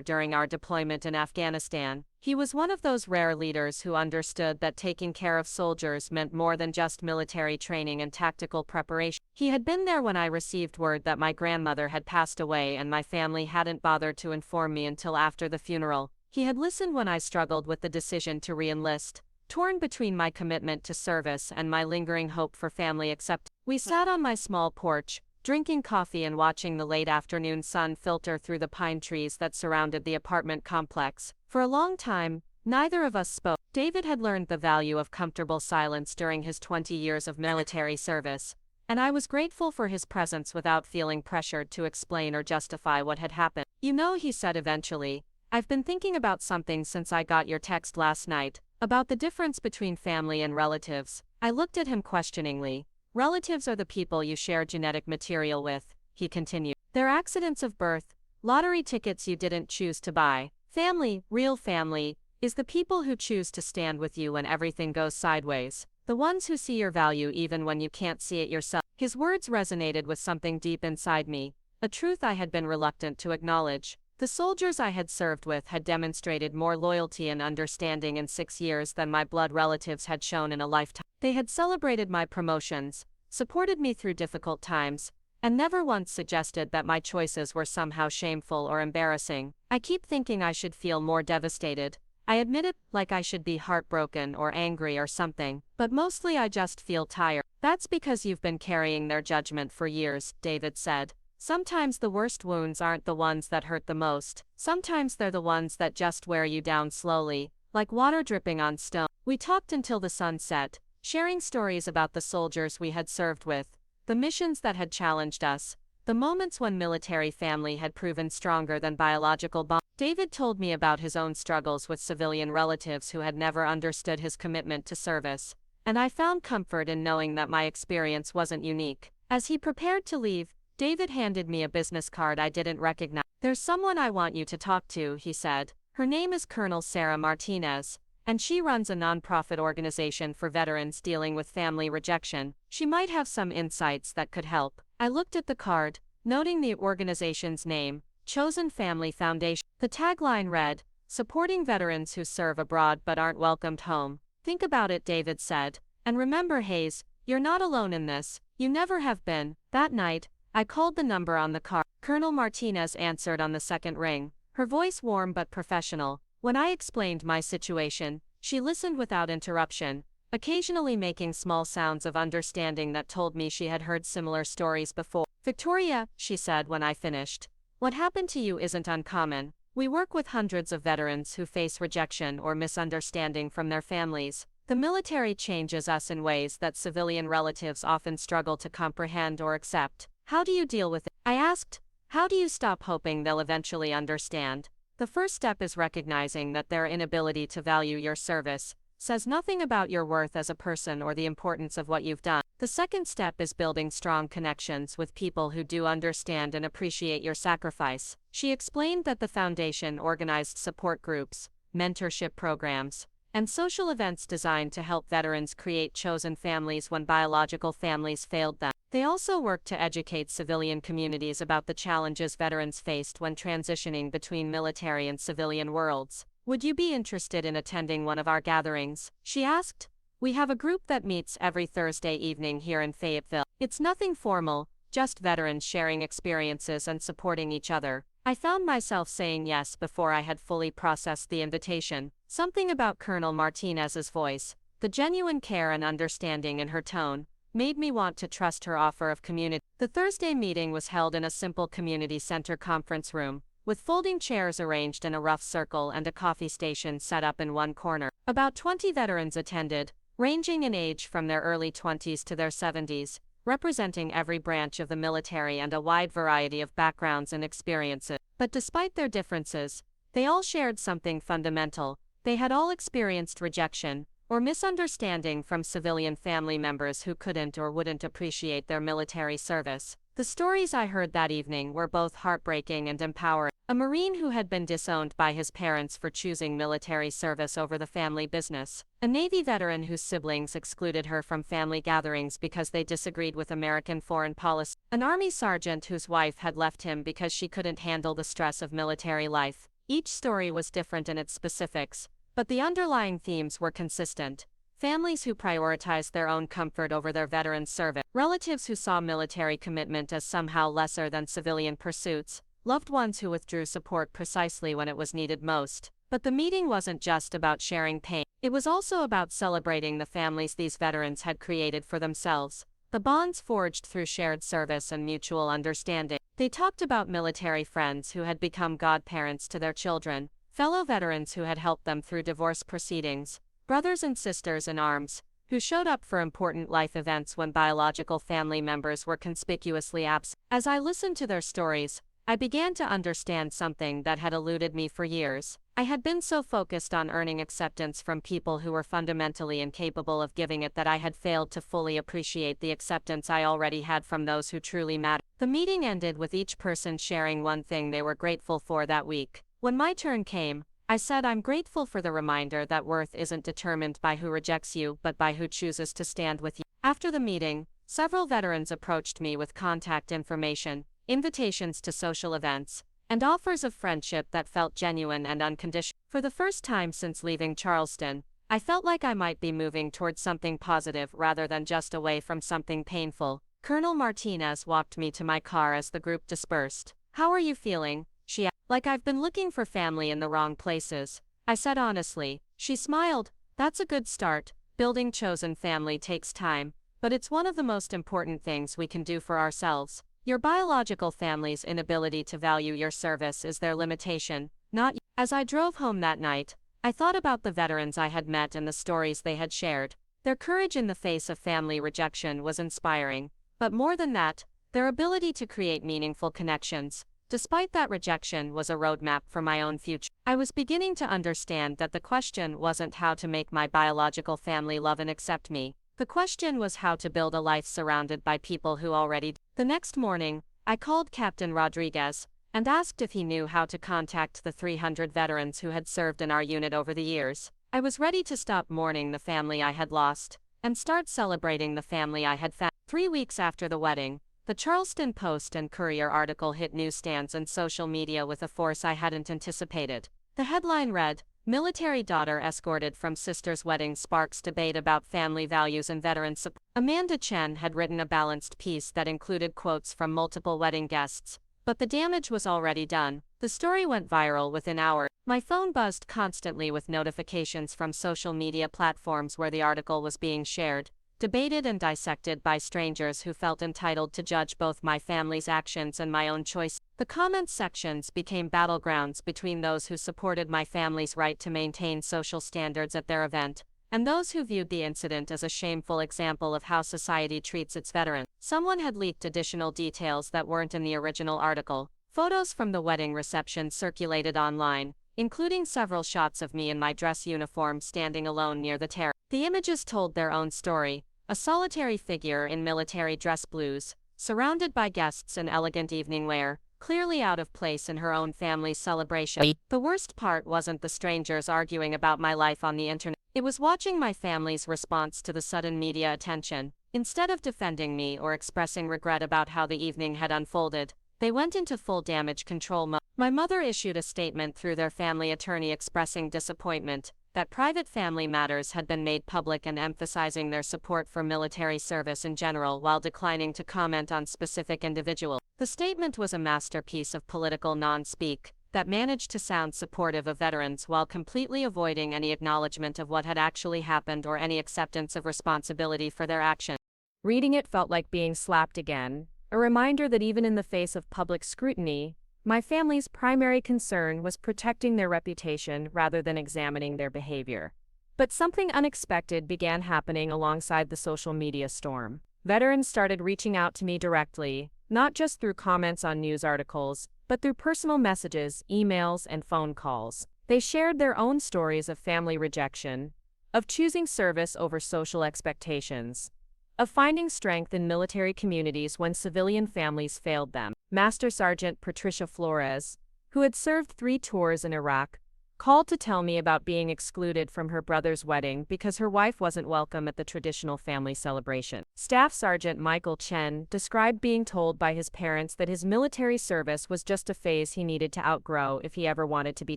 during our deployment in Afghanistan. He was one of those rare leaders who understood that taking care of soldiers meant more than just military training and tactical preparation. He had been there when I received word that my grandmother had passed away and my family hadn't bothered to inform me until after the funeral. He had listened when I struggled with the decision to re-enlist, torn between my commitment to service and my lingering hope for family acceptance. We sat on my small porch, drinking coffee and watching the late afternoon sun filter through the pine trees that surrounded the apartment complex. For a long time, neither of us spoke. David had learned the value of comfortable silence during his 20 years of military service, and I was grateful for his presence without feeling pressured to explain or justify what had happened. "You know," he said eventually, "I've been thinking about something since I got your text last night, about the difference between family and relatives." I looked at him questioningly. "Relatives are the people you share genetic material with," he continued. "They're accidents of birth, lottery tickets you didn't choose to buy. Family, real family, is the people who choose to stand with you when everything goes sideways. The ones who see your value even when you can't see it yourself." His words resonated with something deep inside me, a truth I had been reluctant to acknowledge. The soldiers I had served with had demonstrated more loyalty and understanding in 6 years than my blood relatives had shown in a lifetime. They had celebrated my promotions, supported me through difficult times, and never once suggested that my choices were somehow shameful or embarrassing. "I keep thinking I should feel more devastated," I admitted, "like I should be heartbroken or angry or something, but mostly I just feel tired." "That's because you've been carrying their judgment for years," David said. "Sometimes the worst wounds aren't the ones that hurt the most. Sometimes they're the ones that just wear you down slowly, like water dripping on stone." We talked until the sun set, sharing stories about the soldiers we had served with, the missions that had challenged us, the moments when military family had proven stronger than biological bonds. David told me about his own struggles with civilian relatives who had never understood his commitment to service, and I found comfort in knowing that my experience wasn't unique. As he prepared to leave, David handed me a business card I didn't recognize. "There's someone I want you to talk to," he said. "Her name is Colonel Sarah Martinez, and she runs a nonprofit organization for veterans dealing with family rejection. She might have some insights that could help." I looked at the card, noting the organization's name, Chosen Family Foundation. The tagline read, "Supporting veterans who serve abroad but aren't welcomed home." "Think about it," David said. "And remember, Hayes, you're not alone in this. You never have been." That night, I called the number on the card. Colonel Martinez answered on the second ring, her voice warm but professional. When I explained my situation, she listened without interruption, occasionally making small sounds of understanding that told me she had heard similar stories before. "Victoria," she said when I finished, "what happened to you isn't uncommon. We work with hundreds of veterans who face rejection or misunderstanding from their families. The military changes us in ways that civilian relatives often struggle to comprehend or accept. How do you deal with it?" I asked. "How do you stop hoping they'll eventually understand?" "The first step is recognizing that their inability to value your service says nothing about your worth as a person or the importance of what you've done. The second step is building strong connections with people who do understand and appreciate your sacrifice." She explained that the foundation organized support groups, mentorship programs, and social events designed to help veterans create chosen families when biological families failed them. They also worked to educate civilian communities about the challenges veterans faced when transitioning between military and civilian worlds. "Would you be interested in attending one of our gatherings?" she asked. "We have a group that meets every Thursday evening here in Fayetteville. It's nothing formal, just veterans sharing experiences and supporting each other." I found myself saying yes before I had fully processed the invitation. Something about Colonel Martinez's voice, the genuine care and understanding in her tone, made me want to trust her offer of community. The Thursday meeting was held in a simple community center conference room, with folding chairs arranged in a rough circle and a coffee station set up in one corner. About 20 veterans attended, ranging in age from their early 20s to their 70s, representing every branch of the military and a wide variety of backgrounds and experiences. But despite their differences, they all shared something fundamental. They had all experienced rejection or misunderstanding from civilian family members who couldn't or wouldn't appreciate their military service. The stories I heard that evening were both heartbreaking and empowering. A Marine who had been disowned by his parents for choosing military service over the family business. A Navy veteran whose siblings excluded her from family gatherings because they disagreed with American foreign policy. An Army sergeant whose wife had left him because she couldn't handle the stress of military life. Each story was different in its specifics, but the underlying themes were consistent. Families who prioritized their own comfort over their veterans' service. Relatives who saw military commitment as somehow lesser than civilian pursuits. Loved ones who withdrew support precisely when it was needed most. But the meeting wasn't just about sharing pain. It was also about celebrating the families these veterans had created for themselves. The bonds forged through shared service and mutual understanding. They talked about military friends who had become godparents to their children, fellow veterans who had helped them through divorce proceedings, brothers and sisters in arms, who showed up for important life events when biological family members were conspicuously absent. As I listened to their stories, I began to understand something that had eluded me for years. I had been so focused on earning acceptance from people who were fundamentally incapable of giving it that I had failed to fully appreciate the acceptance I already had from those who truly mattered. The meeting ended with each person sharing one thing they were grateful for that week. When my turn came, I said, "I'm grateful for the reminder that worth isn't determined by who rejects you but by who chooses to stand with you." After the meeting, several veterans approached me with contact information, invitations to social events, and offers of friendship that felt genuine and unconditional. For the first time since leaving Charleston, I felt like I might be moving towards something positive rather than just away from something painful. Colonel Martinez walked me to my car as the group dispersed. "How are you feeling?" she asked. "Like I've been looking for family in the wrong places," I said honestly. She smiled. "That's a good start. Building chosen family takes time, but it's one of the most important things we can do for ourselves. Your biological family's inability to value your service is their limitation, not you." As I drove home that night, I thought about the veterans I had met and the stories they had shared. Their courage in the face of family rejection was inspiring, but more than that, their ability to create meaningful connections, despite that rejection, was a roadmap for my own future. I was beginning to understand that the question wasn't how to make my biological family love and accept me. The question was how to build a life surrounded by people who already. The next morning, I called Captain Rodriguez and asked if he knew how to contact the 300 veterans who had served in our unit over the years. I was ready to stop mourning the family I had lost and start celebrating the family I had found. 3 weeks after the wedding, the Charleston Post and Courier article hit newsstands and social media with a force I hadn't anticipated. The headline read, "Military Daughter Escorted from Sister's Wedding Sparks Debate About Family Values and Veteran Support." Amanda Chen had written a balanced piece that included quotes from multiple wedding guests, but the damage was already done. The story went viral within hours. My phone buzzed constantly with notifications from social media platforms where the article was being shared, debated and dissected by strangers who felt entitled to judge both my family's actions and my own choice. The comments sections became battlegrounds between those who supported my family's right to maintain social standards at their event, and those who viewed the incident as a shameful example of how society treats its veterans. Someone had leaked additional details that weren't in the original article. Photos from the wedding reception circulated online, including several shots of me in my dress uniform standing alone near the terrace. The images told their own story. A solitary figure in military dress blues, surrounded by guests in elegant evening wear, clearly out of place in her own family's celebration. The worst part wasn't the strangers arguing about my life on the internet. It was watching my family's response to the sudden media attention. Instead of defending me or expressing regret about how the evening had unfolded, they went into full damage control mode. My mother issued a statement through their family attorney expressing disappointment that private family matters had been made public and emphasizing their support for military service in general while declining to comment on specific individuals. The statement was a masterpiece of political non-speak that managed to sound supportive of veterans while completely avoiding any acknowledgement of what had actually happened or any acceptance of responsibility for their actions. Reading it felt like being slapped again, a reminder that even in the face of public scrutiny, my family's primary concern was protecting their reputation rather than examining their behavior. But something unexpected began happening alongside the social media storm. Veterans started reaching out to me directly, not just through comments on news articles, but through personal messages, emails, and phone calls. They shared their own stories of family rejection, of choosing service over social expectations, of finding strength in military communities when civilian families failed them. Master Sergeant Patricia Flores, who had served 3 tours in Iraq, called to tell me about being excluded from her brother's wedding because her wife wasn't welcome at the traditional family celebration. Staff Sergeant Michael Chen described being told by his parents that his military service was just a phase he needed to outgrow if he ever wanted to be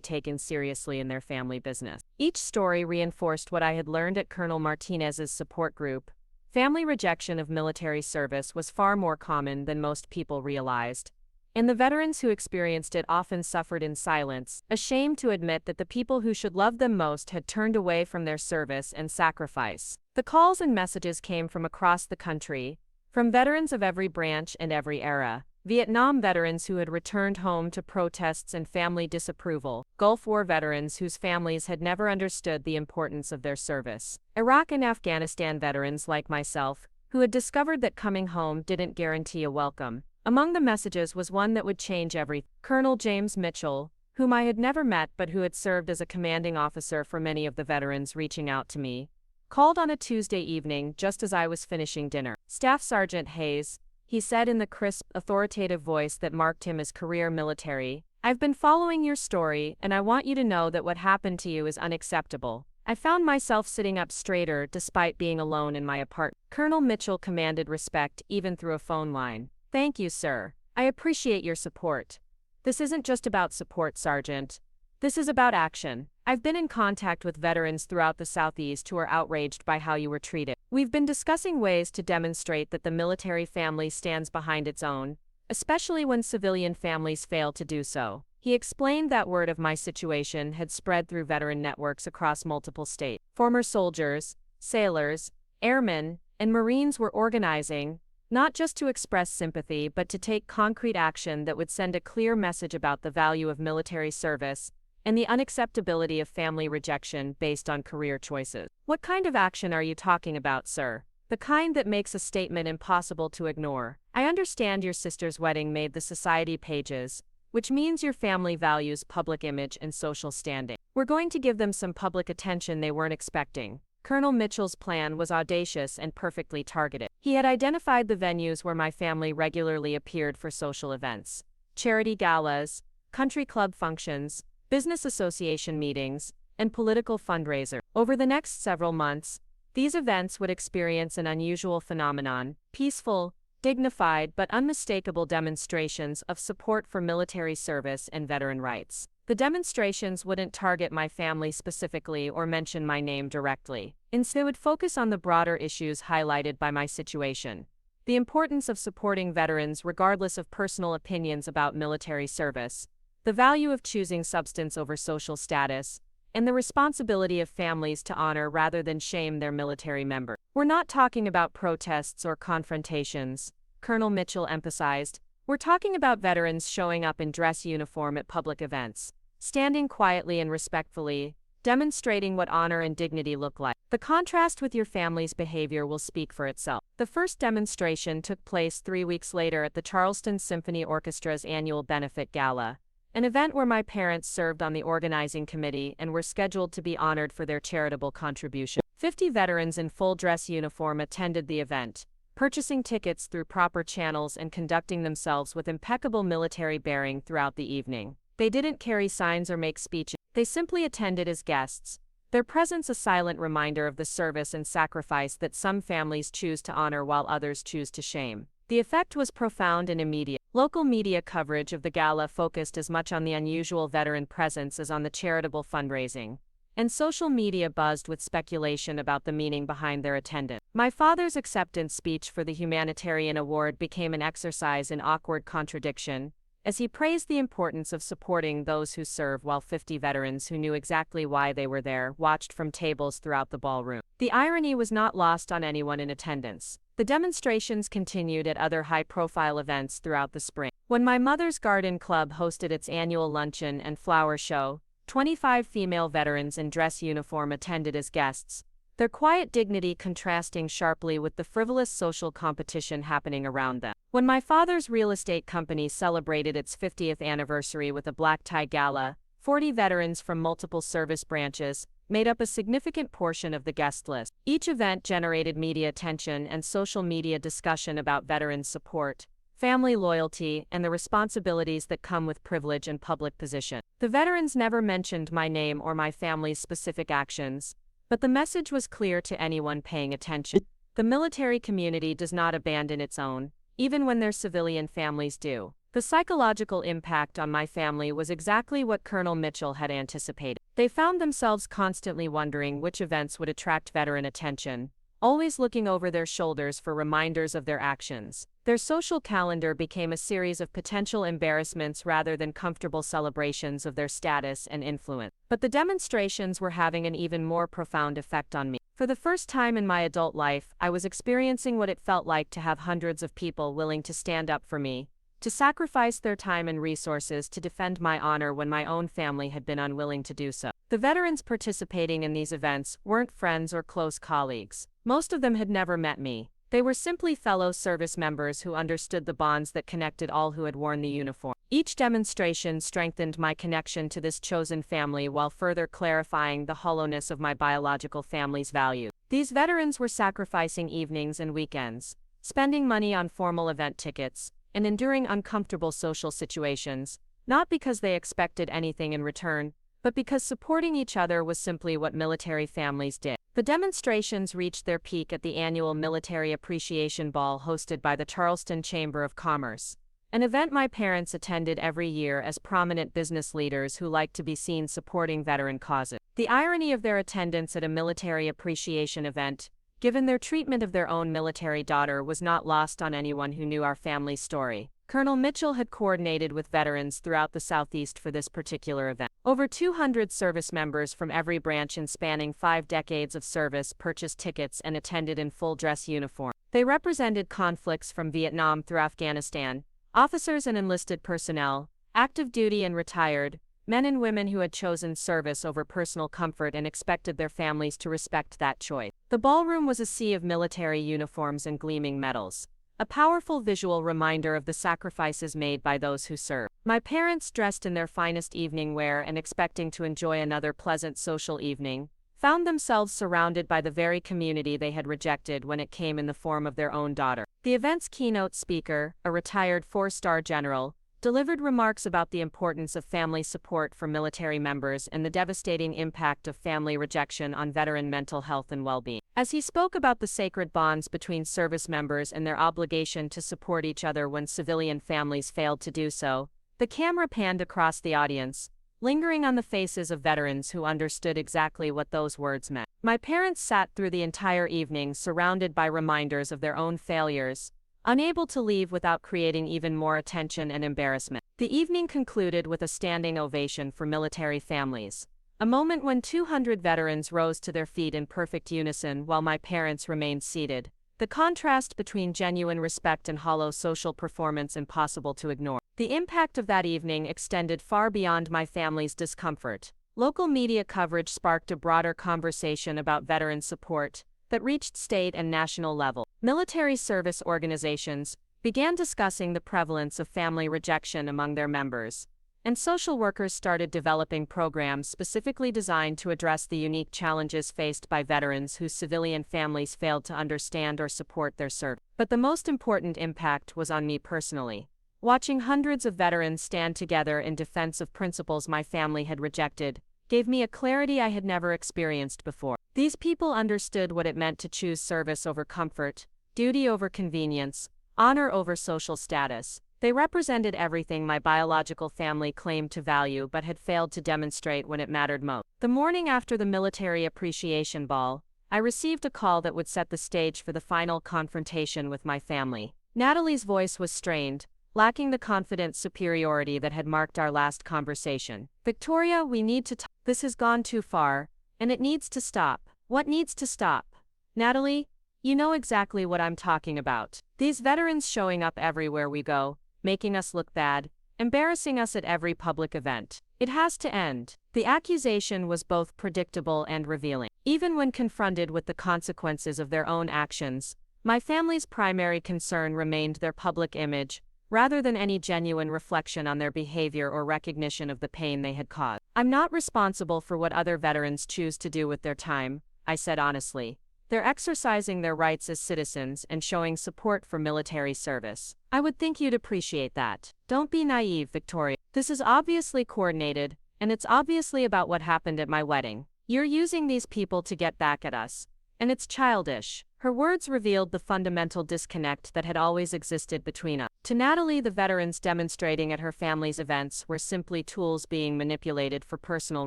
taken seriously in their family business. Each story reinforced what I had learned at Colonel Martinez's support group. Family rejection of military service was far more common than most people realized, and the veterans who experienced it often suffered in silence, ashamed to admit that the people who should love them most had turned away from their service and sacrifice. The calls and messages came from across the country, from veterans of every branch and every era. Vietnam veterans who had returned home to protests and family disapproval, Gulf War veterans whose families had never understood the importance of their service, Iraq and Afghanistan veterans like myself, who had discovered that coming home didn't guarantee a welcome. Among the messages was one that would change everything. Colonel James Mitchell, whom I had never met but who had served as a commanding officer for many of the veterans reaching out to me, called on a Tuesday evening just as I was finishing dinner. Staff Sergeant Hayes, he said in the crisp, authoritative voice that marked him as career military, "I've been following your story, and I want you to know that what happened to you is unacceptable." I found myself sitting up straighter despite being alone in my apartment. Colonel Mitchell commanded respect even through a phone line. "Thank you, sir. I appreciate your support. This isn't just about support, Sergeant. This is about action. I've been in contact with veterans throughout the Southeast who are outraged by how you were treated. We've been discussing ways to demonstrate that the military family stands behind its own, especially when civilian families fail to do so." He explained that word of my situation had spread through veteran networks across multiple states. Former soldiers, sailors, airmen, and Marines were organizing, not just to express sympathy but to take concrete action that would send a clear message about the value of military service and the unacceptability of family rejection based on career choices. "What kind of action are you talking about, sir?" "The kind that makes a statement impossible to ignore. I understand your sister's wedding made the society pages, which means your family values public image and social standing. We're going to give them some public attention they weren't expecting." Colonel Mitchell's plan was audacious and perfectly targeted. He had identified the venues where my family regularly appeared for social events: charity galas, country club functions, business association meetings, and political fundraisers. Over the next several months, these events would experience an unusual phenomenon: peaceful, dignified but unmistakable demonstrations of support for military service and veteran rights. The demonstrations wouldn't target my family specifically or mention my name directly. Instead, they would focus on the broader issues highlighted by my situation: the importance of supporting veterans regardless of personal opinions about military service, the value of choosing substance over social status, and the responsibility of families to honor rather than shame their military members. "We're not talking about protests or confrontations," Colonel Mitchell emphasized. "We're talking about veterans showing up in dress uniform at public events, standing quietly and respectfully, demonstrating what honor and dignity look like. The contrast with your family's behavior will speak for itself." The first demonstration took place 3 weeks later at the Charleston Symphony Orchestra's annual benefit gala, an event where my parents served on the organizing committee and were scheduled to be honored for their charitable contribution. 50 veterans in full dress uniform attended the event, purchasing tickets through proper channels and conducting themselves with impeccable military bearing throughout the evening. They didn't carry signs or make speeches. They simply attended as guests, their presence a silent reminder of the service and sacrifice that some families choose to honor while others choose to shame. The effect was profound and immediate. Local media coverage of the gala focused as much on the unusual veteran presence as on the charitable fundraising, and social media buzzed with speculation about the meaning behind their attendance. My father's acceptance speech for the humanitarian award became an exercise in awkward contradiction, as he praised the importance of supporting those who serve while 50 veterans who knew exactly why they were there watched from tables throughout the ballroom. The irony was not lost on anyone in attendance. The demonstrations continued at other high-profile events throughout the spring. When my mother's garden club hosted its annual luncheon and flower show, 25 female veterans in dress uniform attended as guests, their quiet dignity contrasting sharply with the frivolous social competition happening around them. When my father's real estate company celebrated its 50th anniversary with a black-tie gala, 40 veterans from multiple service branches made up a significant portion of the guest list. Each event generated media attention and social media discussion about veterans' support, family loyalty, and the responsibilities that come with privilege and public position. The veterans never mentioned my name or my family's specific actions, but the message was clear to anyone paying attention. The military community does not abandon its own, even when their civilian families do. The psychological impact on my family was exactly what Colonel Mitchell had anticipated. They found themselves constantly wondering which events would attract veteran attention, always looking over their shoulders for reminders of their actions. Their social calendar became a series of potential embarrassments rather than comfortable celebrations of their status and influence. But the demonstrations were having an even more profound effect on me. For the first time in my adult life, I was experiencing what it felt like to have hundreds of people willing to stand up for me, to sacrifice their time and resources to defend my honor when my own family had been unwilling to do so. The veterans participating in these events weren't friends or close colleagues. Most of them had never met me. They were simply fellow service members who understood the bonds that connected all who had worn the uniform. Each demonstration strengthened my connection to this chosen family while further clarifying the hollowness of my biological family's values. These veterans were sacrificing evenings and weekends, spending money on formal event tickets, and enduring uncomfortable social situations, not because they expected anything in return, but because supporting each other was simply what military families did. The demonstrations reached their peak at the annual Military Appreciation Ball hosted by the Charleston Chamber of Commerce, an event my parents attended every year as prominent business leaders who liked to be seen supporting veteran causes. The irony of their attendance at a military appreciation event, given their treatment of their own military daughter, was not lost on anyone who knew our family's story. Colonel Mitchell had coordinated with veterans throughout the Southeast for this particular event. Over 200 service members from every branch and spanning 5 decades of service purchased tickets and attended in full dress uniform. They represented conflicts from Vietnam through Afghanistan, officers and enlisted personnel, active duty and retired, men and women who had chosen service over personal comfort and expected their families to respect that choice. The ballroom was a sea of military uniforms and gleaming medals, a powerful visual reminder of the sacrifices made by those who serve. My parents, dressed in their finest evening wear and expecting to enjoy another pleasant social evening, found themselves surrounded by the very community they had rejected when it came in the form of their own daughter. The event's keynote speaker, a retired 4-star general, delivered remarks about the importance of family support for military members and the devastating impact of family rejection on veteran mental health and well-being. As he spoke about the sacred bonds between service members and their obligation to support each other when civilian families failed to do so, the camera panned across the audience, lingering on the faces of veterans who understood exactly what those words meant. My parents sat through the entire evening surrounded by reminders of their own failures, unable to leave without creating even more attention and embarrassment. The evening concluded with a standing ovation for military families, a moment when 200 veterans rose to their feet in perfect unison while my parents remained seated, the contrast between genuine respect and hollow social performance impossible to ignore. The impact of that evening extended far beyond my family's discomfort. Local media coverage sparked a broader conversation about veteran support that reached state and national level. Military service organizations began discussing the prevalence of family rejection among their members, and social workers started developing programs specifically designed to address the unique challenges faced by veterans whose civilian families failed to understand or support their service. But the most important impact was on me personally. Watching hundreds of veterans stand together in defense of principles my family had rejected gave me a clarity I had never experienced before. These people understood what it meant to choose service over comfort, duty over convenience, honor over social status. They represented everything my biological family claimed to value but had failed to demonstrate when it mattered most. The morning after the military appreciation ball, I received a call that would set the stage for the final confrontation with my family. Natalie's voice was strained, lacking the confident superiority that had marked our last conversation. "Victoria, we need to talk. This has gone too far, and it needs to stop." "What needs to stop?" "Natalie, you know exactly what I'm talking about. These veterans showing up everywhere we go, making us look bad, embarrassing us at every public event. It has to end." The accusation was both predictable and revealing. Even when confronted with the consequences of their own actions, my family's primary concern remained their public image, rather than any genuine reflection on their behavior or recognition of the pain they had caused. "I'm not responsible for what other veterans choose to do with their time," I said honestly. "They're exercising their rights as citizens and showing support for military service. I would think you'd appreciate that. Don't be naive, Victoria. This is obviously coordinated, and it's obviously about what happened at my wedding. You're using these people to get back at us, and it's childish." Her words revealed the fundamental disconnect that had always existed between us. To Natalie, the veterans demonstrating at her family's events were simply tools being manipulated for personal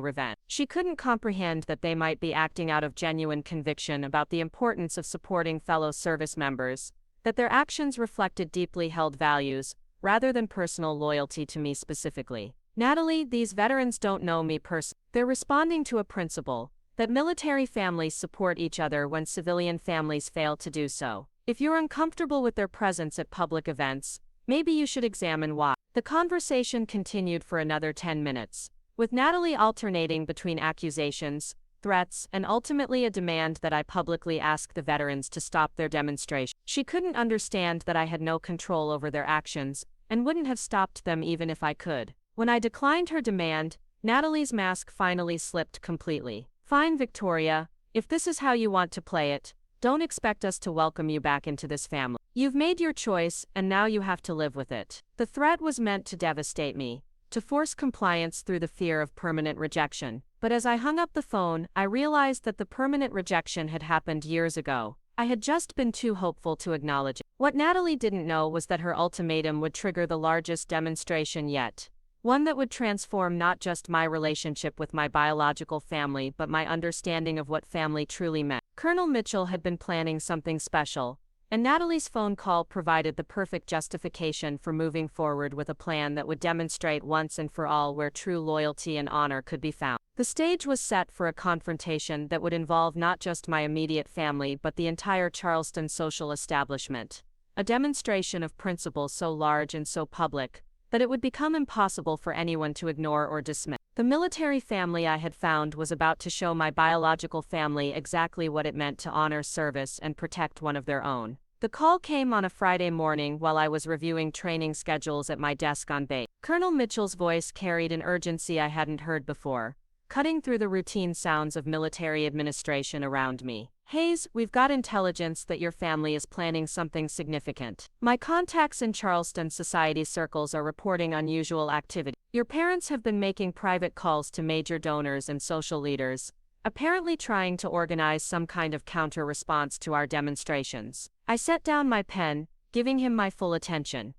revenge. She couldn't comprehend that they might be acting out of genuine conviction about the importance of supporting fellow service members, that their actions reflected deeply held values, rather than personal loyalty to me specifically. "Natalie, these veterans don't know me personally. They're responding to a principle, that military families support each other when civilian families fail to do so. If you're uncomfortable with their presence at public events, maybe you should examine why." The conversation continued for another 10 minutes, with Natalie alternating between accusations, threats, and ultimately a demand that I publicly ask the veterans to stop their demonstration. She couldn't understand that I had no control over their actions, and wouldn't have stopped them even if I could. When I declined her demand, Natalie's mask finally slipped completely. "Fine, Victoria, if this is how you want to play it, don't expect us to welcome you back into this family. You've made your choice, and now you have to live with it." The threat was meant to devastate me, to force compliance through the fear of permanent rejection. But as I hung up the phone, I realized that the permanent rejection had happened years ago. I had just been too hopeful to acknowledge it. What Natalie didn't know was that her ultimatum would trigger the largest demonstration yet. One that would transform not just my relationship with my biological family but my understanding of what family truly meant. Colonel Mitchell had been planning something special, and Natalie's phone call provided the perfect justification for moving forward with a plan that would demonstrate once and for all where true loyalty and honor could be found. The stage was set for a confrontation that would involve not just my immediate family but the entire Charleston social establishment. A demonstration of principle so large and so public that it would become impossible for anyone to ignore or dismiss. The military family I had found was about to show my biological family exactly what it meant to honor service and protect one of their own. The call came on a Friday morning while I was reviewing training schedules at my desk on base. Colonel Mitchell's voice carried an urgency I hadn't heard before, cutting through the routine sounds of military administration around me. "Hayes, we've got intelligence that your family is planning something significant. My contacts in Charleston society circles are reporting unusual activity. Your parents have been making private calls to major donors and social leaders, apparently trying to organize some kind of counter-response to our demonstrations." I set down my pen, giving him my full attention.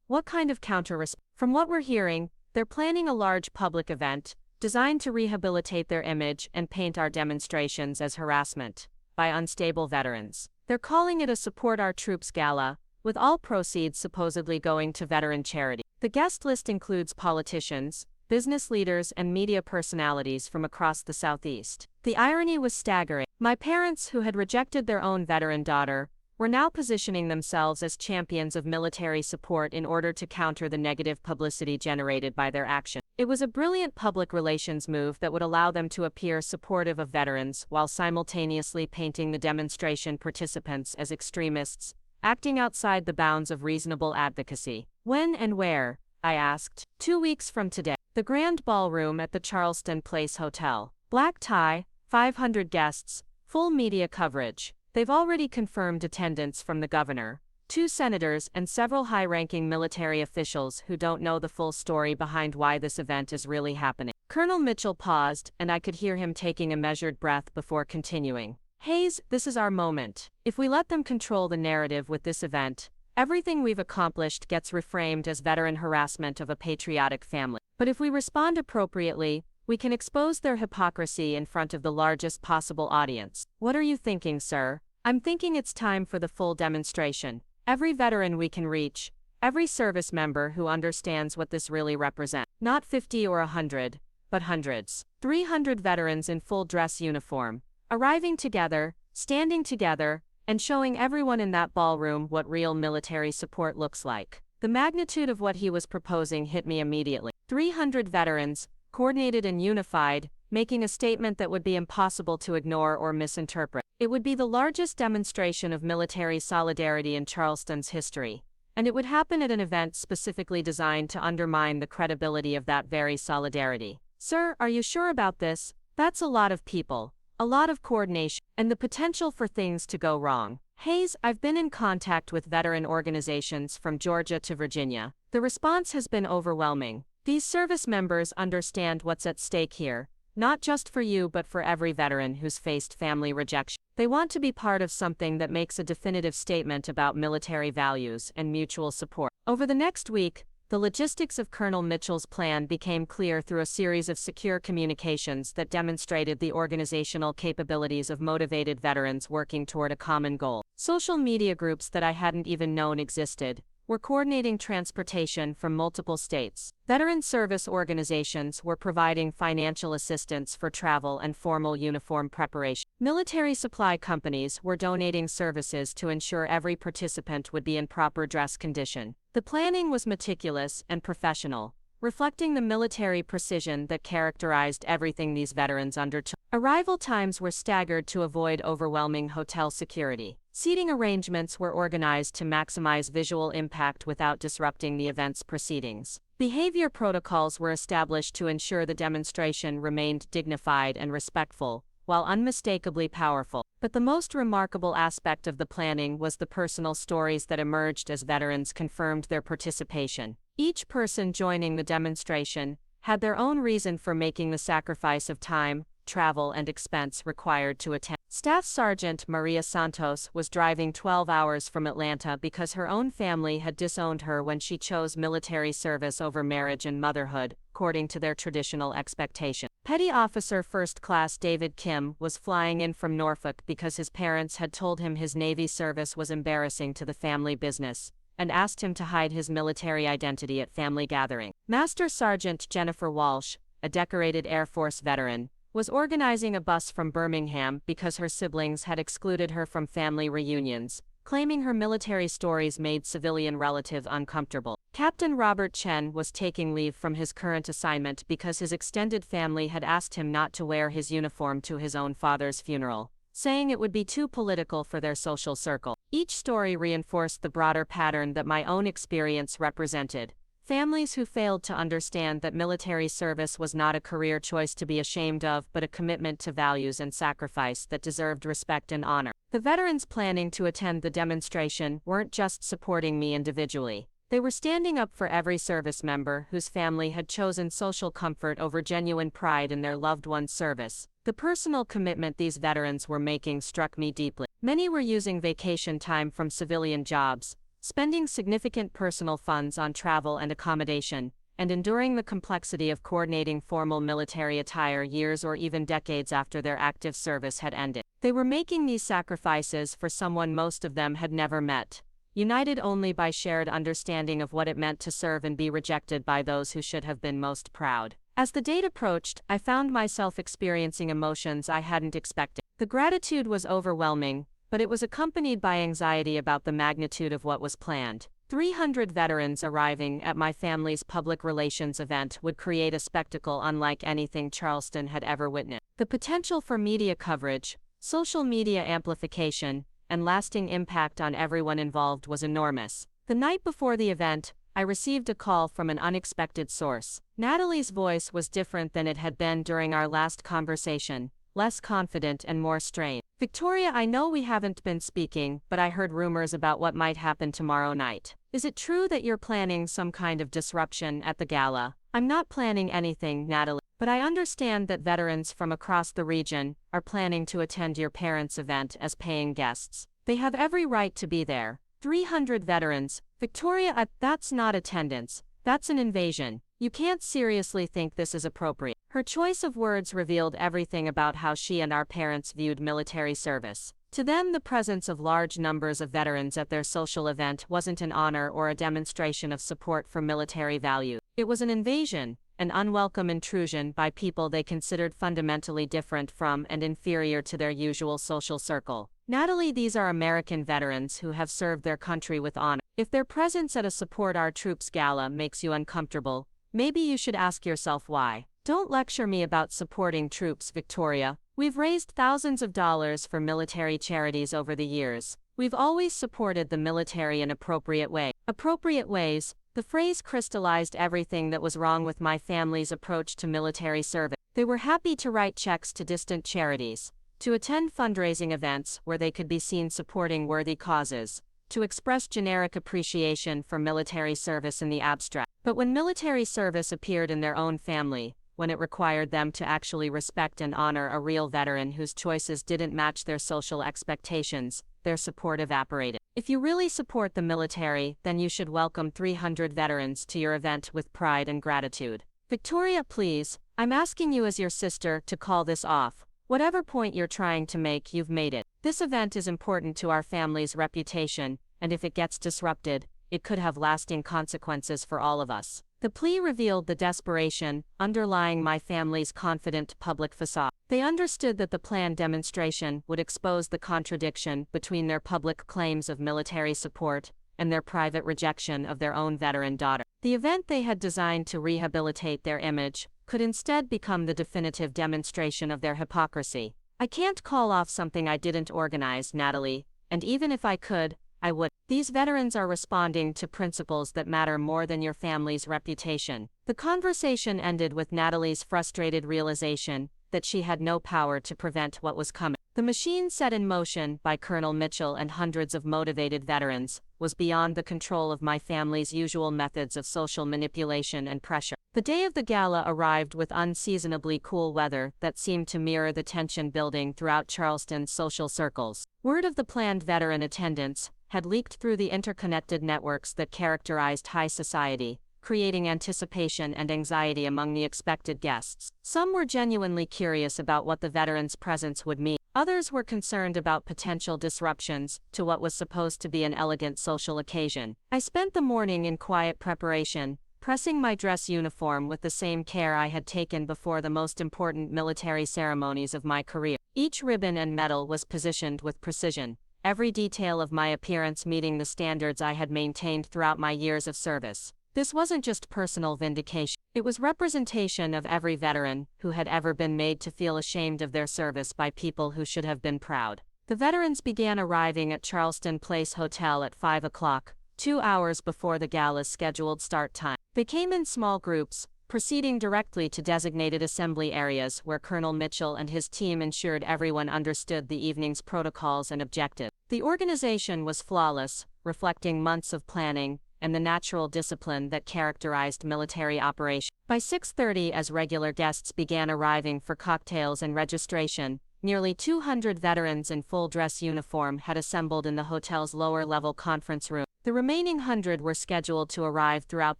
"What kind of counter-response?" "From what we're hearing, they're planning a large public event, designed to rehabilitate their image and paint our demonstrations as harassment by unstable veterans. They're calling it a Support Our Troops Gala, with all proceeds supposedly going to veteran charity. The guest list includes politicians, business leaders, and media personalities from across the Southeast." The irony was staggering. My parents, who had rejected their own veteran daughter, were now positioning themselves as champions of military support in order to counter the negative publicity generated by their action. It was a brilliant public relations move that would allow them to appear supportive of veterans while simultaneously painting the demonstration participants as extremists, acting outside the bounds of reasonable advocacy. "When and where?" I asked. 2 weeks from today. The Grand Ballroom at the Charleston Place Hotel. Black tie, 500 guests, full media coverage. They've already confirmed attendance from the governor, 2 senators, and several high-ranking military officials who don't know the full story behind why this event is really happening. Colonel Mitchell paused, and I could hear him taking a measured breath before continuing. Hayes, this is our moment. If we let them control the narrative with this event, everything we've accomplished gets reframed as veteran harassment of a patriotic family. But if we respond appropriately, we can expose their hypocrisy in front of the largest possible audience. What are you thinking, sir? I'm thinking it's time for the full demonstration. Every veteran we can reach, every service member who understands what this really represents. Not 50 or 100, but hundreds. 300 veterans in full dress uniform, arriving together, standing together, and showing everyone in that ballroom what real military support looks like. The magnitude of what he was proposing hit me immediately. 300 veterans, coordinated and unified, making a statement that would be impossible to ignore or misinterpret. It would be the largest demonstration of military solidarity in Charleston's history, and it would happen at an event specifically designed to undermine the credibility of that very solidarity. Sir, are you sure about this? That's a lot of people, a lot of coordination, and the potential for things to go wrong. Hayes, I've been in contact with veteran organizations from Georgia to Virginia. The response has been overwhelming. These service members understand what's at stake here, not just for you but for every veteran who's faced family rejection. They want to be part of something that makes a definitive statement about military values and mutual support. Over the next week, the logistics of Colonel Mitchell's plan became clear through a series of secure communications that demonstrated the organizational capabilities of motivated veterans working toward a common goal. Social media groups that I hadn't even known existed were coordinating transportation from multiple states. Veteran service organizations were providing financial assistance for travel and formal uniform preparation. Military supply companies were donating services to ensure every participant would be in proper dress condition. The planning was meticulous and professional, reflecting the military precision that characterized everything these veterans undertook. Arrival times were staggered to avoid overwhelming hotel security. Seating arrangements were organized to maximize visual impact without disrupting the event's proceedings. Behavior protocols were established to ensure the demonstration remained dignified and respectful, while unmistakably powerful. But the most remarkable aspect of the planning was the personal stories that emerged as veterans confirmed their participation. Each person joining the demonstration had their own reason for making the sacrifice of time, travel, and expense required to attend. Staff Sergeant Maria Santos was driving 12 hours from Atlanta because her own family had disowned her when she chose military service over marriage and motherhood, according to their traditional expectation. Petty Officer First Class David Kim was flying in from Norfolk because his parents had told him his Navy service was embarrassing to the family business, and asked him to hide his military identity at family gathering. Master Sergeant Jennifer Walsh, a decorated Air Force veteran, was organizing a bus from Birmingham because her siblings had excluded her from family reunions, claiming her military stories made civilian relatives uncomfortable. Captain Robert Chen was taking leave from his current assignment because his extended family had asked him not to wear his uniform to his own father's funeral, saying it would be too political for their social circle. Each story reinforced the broader pattern that my own experience represented. Families who failed to understand that military service was not a career choice to be ashamed of but a commitment to values and sacrifice that deserved respect and honor. The veterans planning to attend the demonstration weren't just supporting me individually. They were standing up for every service member whose family had chosen social comfort over genuine pride in their loved one's service. The personal commitment these veterans were making struck me deeply. Many were using vacation time from civilian jobs, spending significant personal funds on travel and accommodation, and enduring the complexity of coordinating formal military attire years or even decades after their active service had ended. They were making these sacrifices for someone most of them had never met, united only by shared understanding of what it meant to serve and be rejected by those who should have been most proud. As the date approached, I found myself experiencing emotions I hadn't expected. The gratitude was overwhelming, but it was accompanied by anxiety about the magnitude of what was planned. 300 veterans arriving at my family's public relations event would create a spectacle unlike anything Charleston had ever witnessed. The potential for media coverage, social media amplification, and lasting impact on everyone involved was enormous. The night before the event, I received a call from an unexpected source. Natalie's voice was different than it had been during our last conversation, less confident and more strained. Victoria, I know we haven't been speaking, but I heard rumors about what might happen tomorrow night. Is it true that you're planning some kind of disruption at the gala? I'm not planning anything, Natalie. but I understand that veterans from across the region are planning to attend your parents' event as paying guests. They have every right to be there. 300 veterans. Victoria, that's not attendance. That's an invasion. You can't seriously think this is appropriate. Her choice of words revealed everything about how she and our parents viewed military service. To them, the presence of large numbers of veterans at their social event wasn't an honor or a demonstration of support for military values. It was an invasion, an unwelcome intrusion by people they considered fundamentally different from and inferior to their usual social circle. Natalie, these are American veterans who have served their country with honor. If their presence at a Support Our Troops gala makes you uncomfortable, maybe you should ask yourself why. Don't lecture me about supporting troops, Victoria. We've raised thousands of dollars for military charities over the years. We've always supported the military in appropriate ways. Appropriate ways. The phrase crystallized everything that was wrong with my family's approach to military service. They were happy to write checks to distant charities, to attend fundraising events where they could be seen supporting worthy causes, to express generic appreciation for military service in the abstract. But when military service appeared in their own family, when it required them to actually respect and honor a real veteran whose choices didn't match their social expectations, their support evaporated. If you really support the military, then you should welcome 300 veterans to your event with pride and gratitude. Victoria, please, I'm asking you as your sister to call this off. Whatever point you're trying to make, you've made it. This event is important to our family's reputation, and if it gets disrupted, it could have lasting consequences for all of us. The plea revealed the desperation underlying my family's confident public facade. They understood that the planned demonstration would expose the contradiction between their public claims of military support and their private rejection of their own veteran daughter. The event they had designed to rehabilitate their image could instead become the definitive demonstration of their hypocrisy. I can't call off something I didn't organize, Natalie, and even if I could, I would. These veterans are responding to principles that matter more than your family's reputation. The conversation ended with Natalie's frustrated realization that she had no power to prevent what was coming. The machine set in motion by Colonel Mitchell and hundreds of motivated veterans was beyond the control of my family's usual methods of social manipulation and pressure. The day of the gala arrived with unseasonably cool weather that seemed to mirror the tension building throughout Charleston's social circles. Word of the planned veteran attendance had leaked through the interconnected networks that characterized high society, creating anticipation and anxiety among the expected guests. Some were genuinely curious about what the veterans' presence would mean. Others were concerned about potential disruptions to what was supposed to be an elegant social occasion. I spent the morning in quiet preparation, pressing my dress uniform with the same care I had taken before the most important military ceremonies of my career. Each ribbon and medal was positioned with precision, every detail of my appearance meeting the standards I had maintained throughout my years of service. This wasn't just personal vindication. It was representation of every veteran who had ever been made to feel ashamed of their service by people who should have been proud. The veterans began arriving at Charleston Place Hotel at 5 o'clock, 2 hours before the gala's scheduled start time. They came in small groups, proceeding directly to designated assembly areas where Colonel Mitchell and his team ensured everyone understood the evening's protocols and objectives. The organization was flawless, reflecting months of planning and the natural discipline that characterized military operations. By 6:30, as regular guests began arriving for cocktails and registration, nearly 200 veterans in full dress uniform had assembled in the hotel's lower-level conference room. The remaining 100 were scheduled to arrive throughout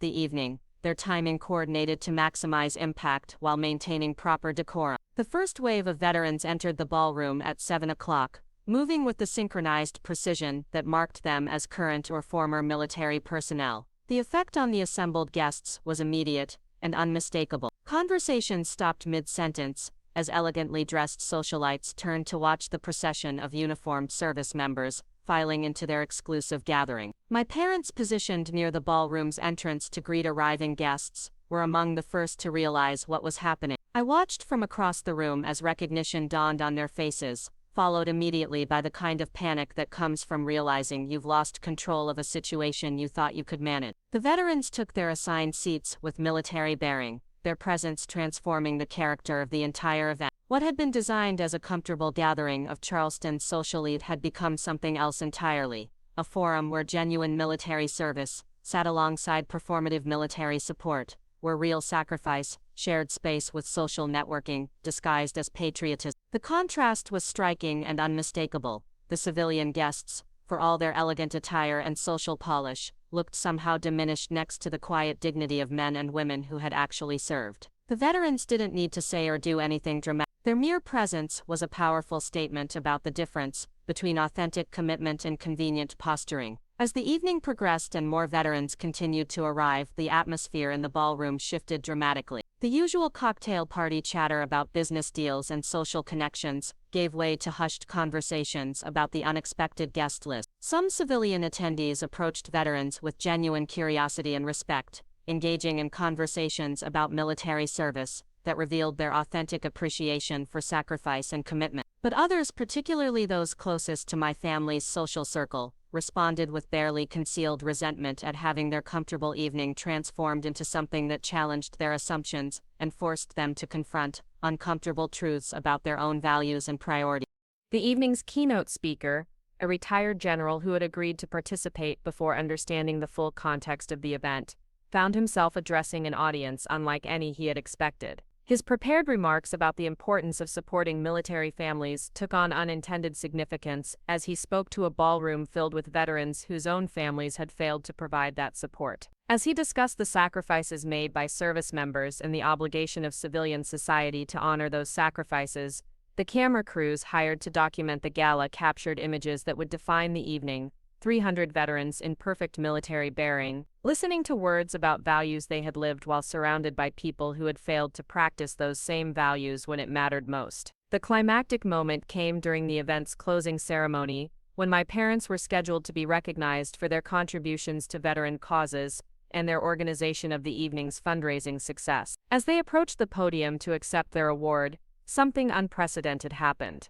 the evening, their timing coordinated to maximize impact while maintaining proper decorum. The first wave of veterans entered the ballroom at 7 o'clock, moving with the synchronized precision that marked them as current or former military personnel. The effect on the assembled guests was immediate and unmistakable. Conversations stopped mid-sentence, as elegantly dressed socialites turned to watch the procession of uniformed service members filing into their exclusive gathering. My parents, positioned near the ballroom's entrance to greet arriving guests, were among the first to realize what was happening. I watched from across the room as recognition dawned on their faces, followed immediately by the kind of panic that comes from realizing you've lost control of a situation you thought you could manage. The veterans took their assigned seats with military bearing, their presence transforming the character of the entire event. What had been designed as a comfortable gathering of Charleston's social elite had become something else entirely, a forum where genuine military service sat alongside performative military support, where real sacrifice,
shared space with social networking, disguised as patriotism. The contrast was striking and unmistakable. The civilian guests, for all their elegant attire and social polish, looked somehow diminished next to the quiet dignity of men and women who had actually served. The veterans didn't need to say or do anything dramatic. Their mere presence was a powerful statement about the difference between authentic commitment and convenient posturing. As the evening progressed and more veterans continued to arrive, the atmosphere in the ballroom shifted dramatically. The usual cocktail party chatter about business deals and social connections gave way to hushed conversations about the unexpected guest list. Some civilian attendees approached veterans with genuine curiosity and respect, engaging in conversations about military service that revealed their authentic appreciation for sacrifice and commitment. But others, particularly those closest to my family's social circle, responded with barely concealed resentment at having their comfortable evening transformed into something that challenged their assumptions and forced them to confront uncomfortable truths about their own values and priorities.
The evening's keynote speaker, a retired general who had agreed to participate before understanding the full context of the event, found himself addressing an audience unlike any he had expected. His prepared remarks about the importance of supporting military families took on unintended significance as he spoke to a ballroom filled with veterans whose own families had failed to provide that support. As he discussed the sacrifices made by service members and the obligation of civilian society to honor those sacrifices, the camera crews hired to document the gala captured images that would define the evening. 300 veterans in perfect military bearing, listening to words about values they had lived while surrounded by people who had failed to practice those same values when it mattered most. The climactic moment came during the event's closing ceremony, when my parents were scheduled to be recognized for their contributions to veteran causes and their organization of the evening's fundraising success. As they approached the podium to accept their award, something unprecedented happened.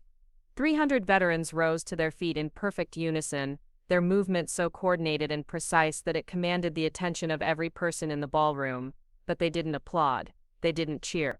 300 veterans rose to their feet in perfect unison, their movement so coordinated and precise that it commanded the attention of every person in the ballroom. But they didn't applaud. They didn't cheer.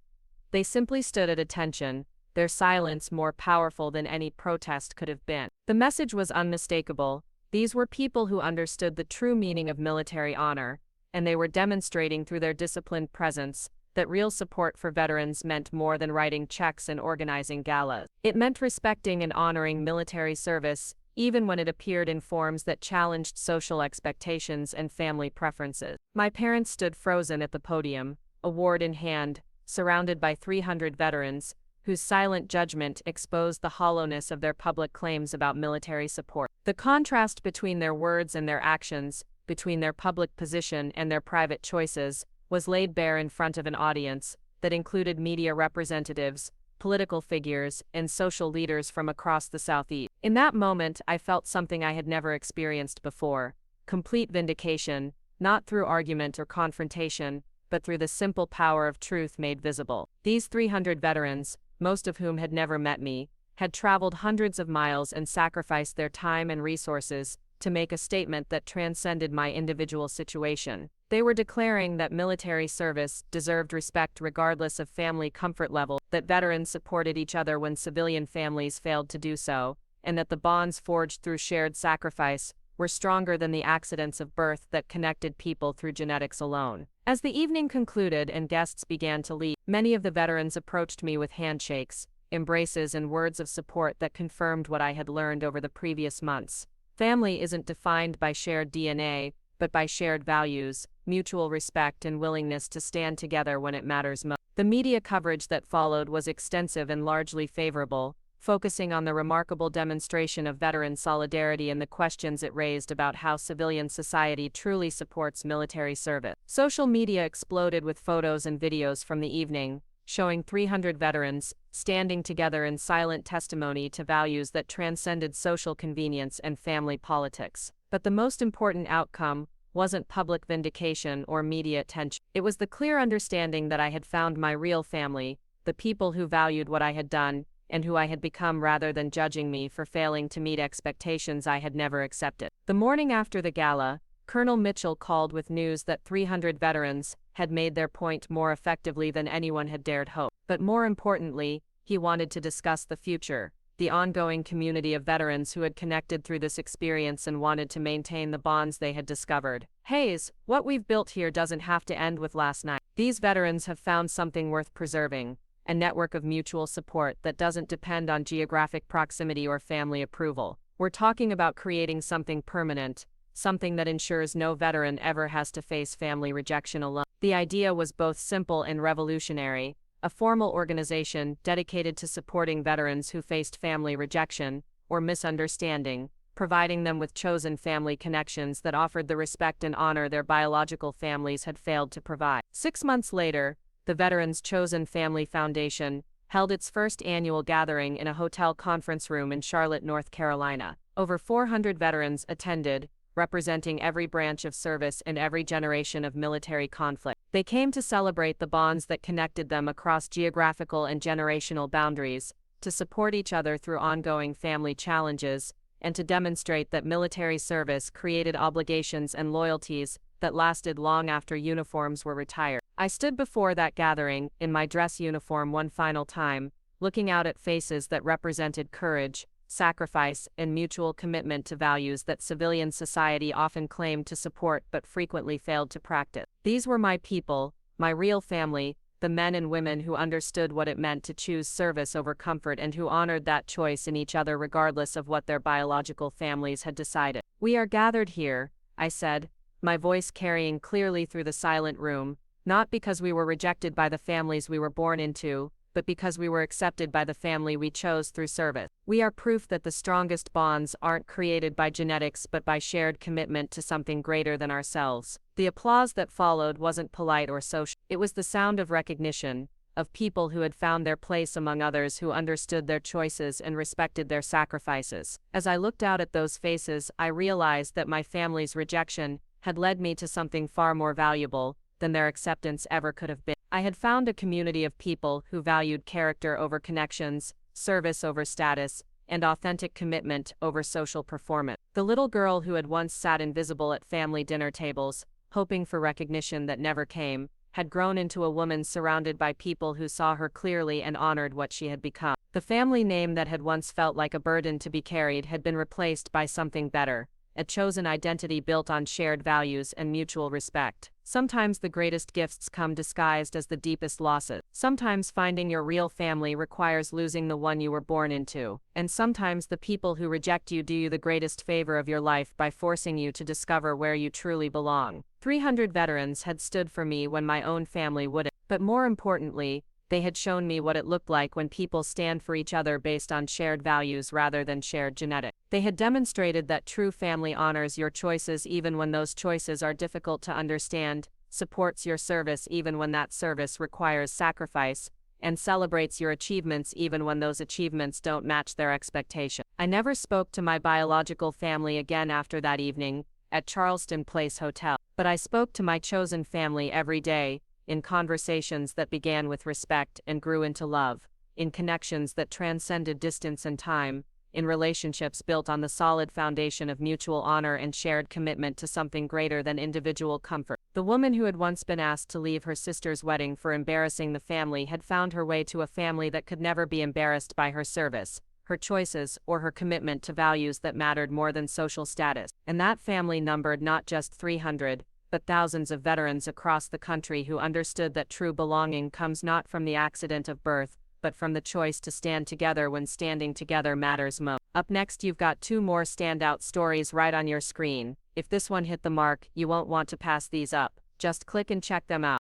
They simply stood at attention, their silence more powerful than any protest could have been. The message was unmistakable. These were people who understood the true meaning of military honor, and they were demonstrating through their disciplined presence that real support for veterans meant more than writing checks and organizing galas. It meant respecting and honoring military service, even when it appeared in forms that challenged social expectations and family preferences. My parents stood frozen at the podium, award in hand, surrounded by 300 veterans, whose silent judgment exposed the hollowness of their public claims about military support. The contrast between their words and their actions, between their public position and their private choices, was laid bare in front of an audience that included media representatives, political figures, and social leaders from across the Southeast. In that moment, I felt something I had never experienced before: complete vindication, not through argument or confrontation, but through the simple power of truth made visible. These 300 veterans, most of whom had never met me, had traveled hundreds of miles and sacrificed their time and resources to make a statement that transcended my individual situation. They were declaring that military service deserved respect regardless of family comfort level, that veterans supported each other when civilian families failed to do so, and that the bonds forged through shared sacrifice were stronger than the accidents of birth that connected people through genetics alone. As the evening concluded and guests began to leave, many of the veterans approached me with handshakes, embraces, and words of support that confirmed what I had learned over the previous months. Family isn't defined by shared DNA, but by shared values, mutual respect, and willingness to stand together when it matters most. The media coverage that followed was extensive and largely favorable, focusing on the remarkable demonstration of veteran solidarity and the questions it raised about how civilian society truly supports military service. Social media exploded with photos and videos from the evening, showing 300 veterans standing together in silent testimony to values that transcended social convenience and family politics. But the most important outcome wasn't public vindication or media attention. It was the clear understanding that I had found my real family, the people who valued what I had done and who I had become rather than judging me for failing to meet expectations I had never accepted. The morning after the gala, Colonel Mitchell called with news that 300 veterans had made their point more effectively than anyone had dared hope. But more importantly, he wanted to discuss the future. the ongoing community of veterans who had connected through this experience and wanted to maintain the bonds they had discovered. Hayes, what we've built here doesn't have to end with last night. These veterans have found something worth preserving, a network of mutual support that doesn't depend on geographic proximity or family approval. We're talking about creating something permanent, something that ensures no veteran ever has to face family rejection alone. The idea was both simple and revolutionary, a formal organization dedicated to supporting veterans who faced family rejection or misunderstanding, providing them with chosen family connections that offered the respect and honor their biological families had failed to provide. 6 months later, the Veterans Chosen Family Foundation held its first annual gathering in a hotel conference room in Charlotte, North Carolina. Over 400 veterans attended, representing every branch of service and every generation of military conflict. They came to celebrate the bonds that connected them across geographical and generational boundaries, to support each other through ongoing family challenges, and to demonstrate that military service created obligations and loyalties that lasted long after uniforms were retired. I stood before that gathering, in my dress uniform one final time, looking out at faces that represented courage, sacrifice, and mutual commitment to values that civilian society often claimed to support but frequently failed to practice. These were my people, my real family, the men and women who understood what it meant to choose service over comfort and who honored that choice in each other regardless of what their biological families had decided. We are gathered here, I said, my voice carrying clearly through the silent room, not because we were rejected by the families we were born into, but because we were accepted by the family we chose through service. We are proof that the strongest bonds aren't created by genetics but by shared commitment to something greater than ourselves. The applause that followed wasn't polite or social. It was the sound of recognition, of people who had found their place among others who understood their choices and respected their sacrifices. As I looked out at those faces, I realized that my family's rejection had led me to something far more valuable than their acceptance ever could have been. I had found a community of people who valued character over connections, service over status, and authentic commitment over social performance. The little girl who had once sat invisible at family dinner tables, hoping for recognition that never came, had grown into a woman surrounded by people who saw her clearly and honored what she had become. The family name that had once felt like a burden to be carried had been replaced by something better, a chosen identity built on shared values and mutual respect. Sometimes the greatest gifts come disguised as the deepest losses. Sometimes finding your real family requires losing the one you were born into. And sometimes the people who reject you do you the greatest favor of your life by forcing you to discover where you truly belong. 300 veterans had stood for me when my own family wouldn't. But more importantly, they had shown me what it looked like when people stand for each other based on shared values rather than shared genetics. They had demonstrated that true family honors your choices even when those choices are difficult to understand, supports your service even when that service requires sacrifice, and celebrates your achievements even when those achievements don't match their expectations. I never spoke to my biological family again after that evening, at Charleston Place Hotel, but I spoke to my chosen family every day, in conversations that began with respect and grew into love, in connections that transcended distance and time, in relationships built on the solid foundation of mutual honor and shared commitment to something greater than individual comfort. The woman who had once been asked to leave her sister's wedding for embarrassing the family had found her way to a family that could never be embarrassed by her service, her choices, or her commitment to values that mattered more than social status. And that family numbered not just 300, but thousands of veterans across the country who understood that true belonging comes not from the accident of birth, but from the choice to stand together when standing together matters most. Up next, you've got 2 more standout stories right on your screen. If this one hit the mark, you won't want to pass these up. Just click and check them out.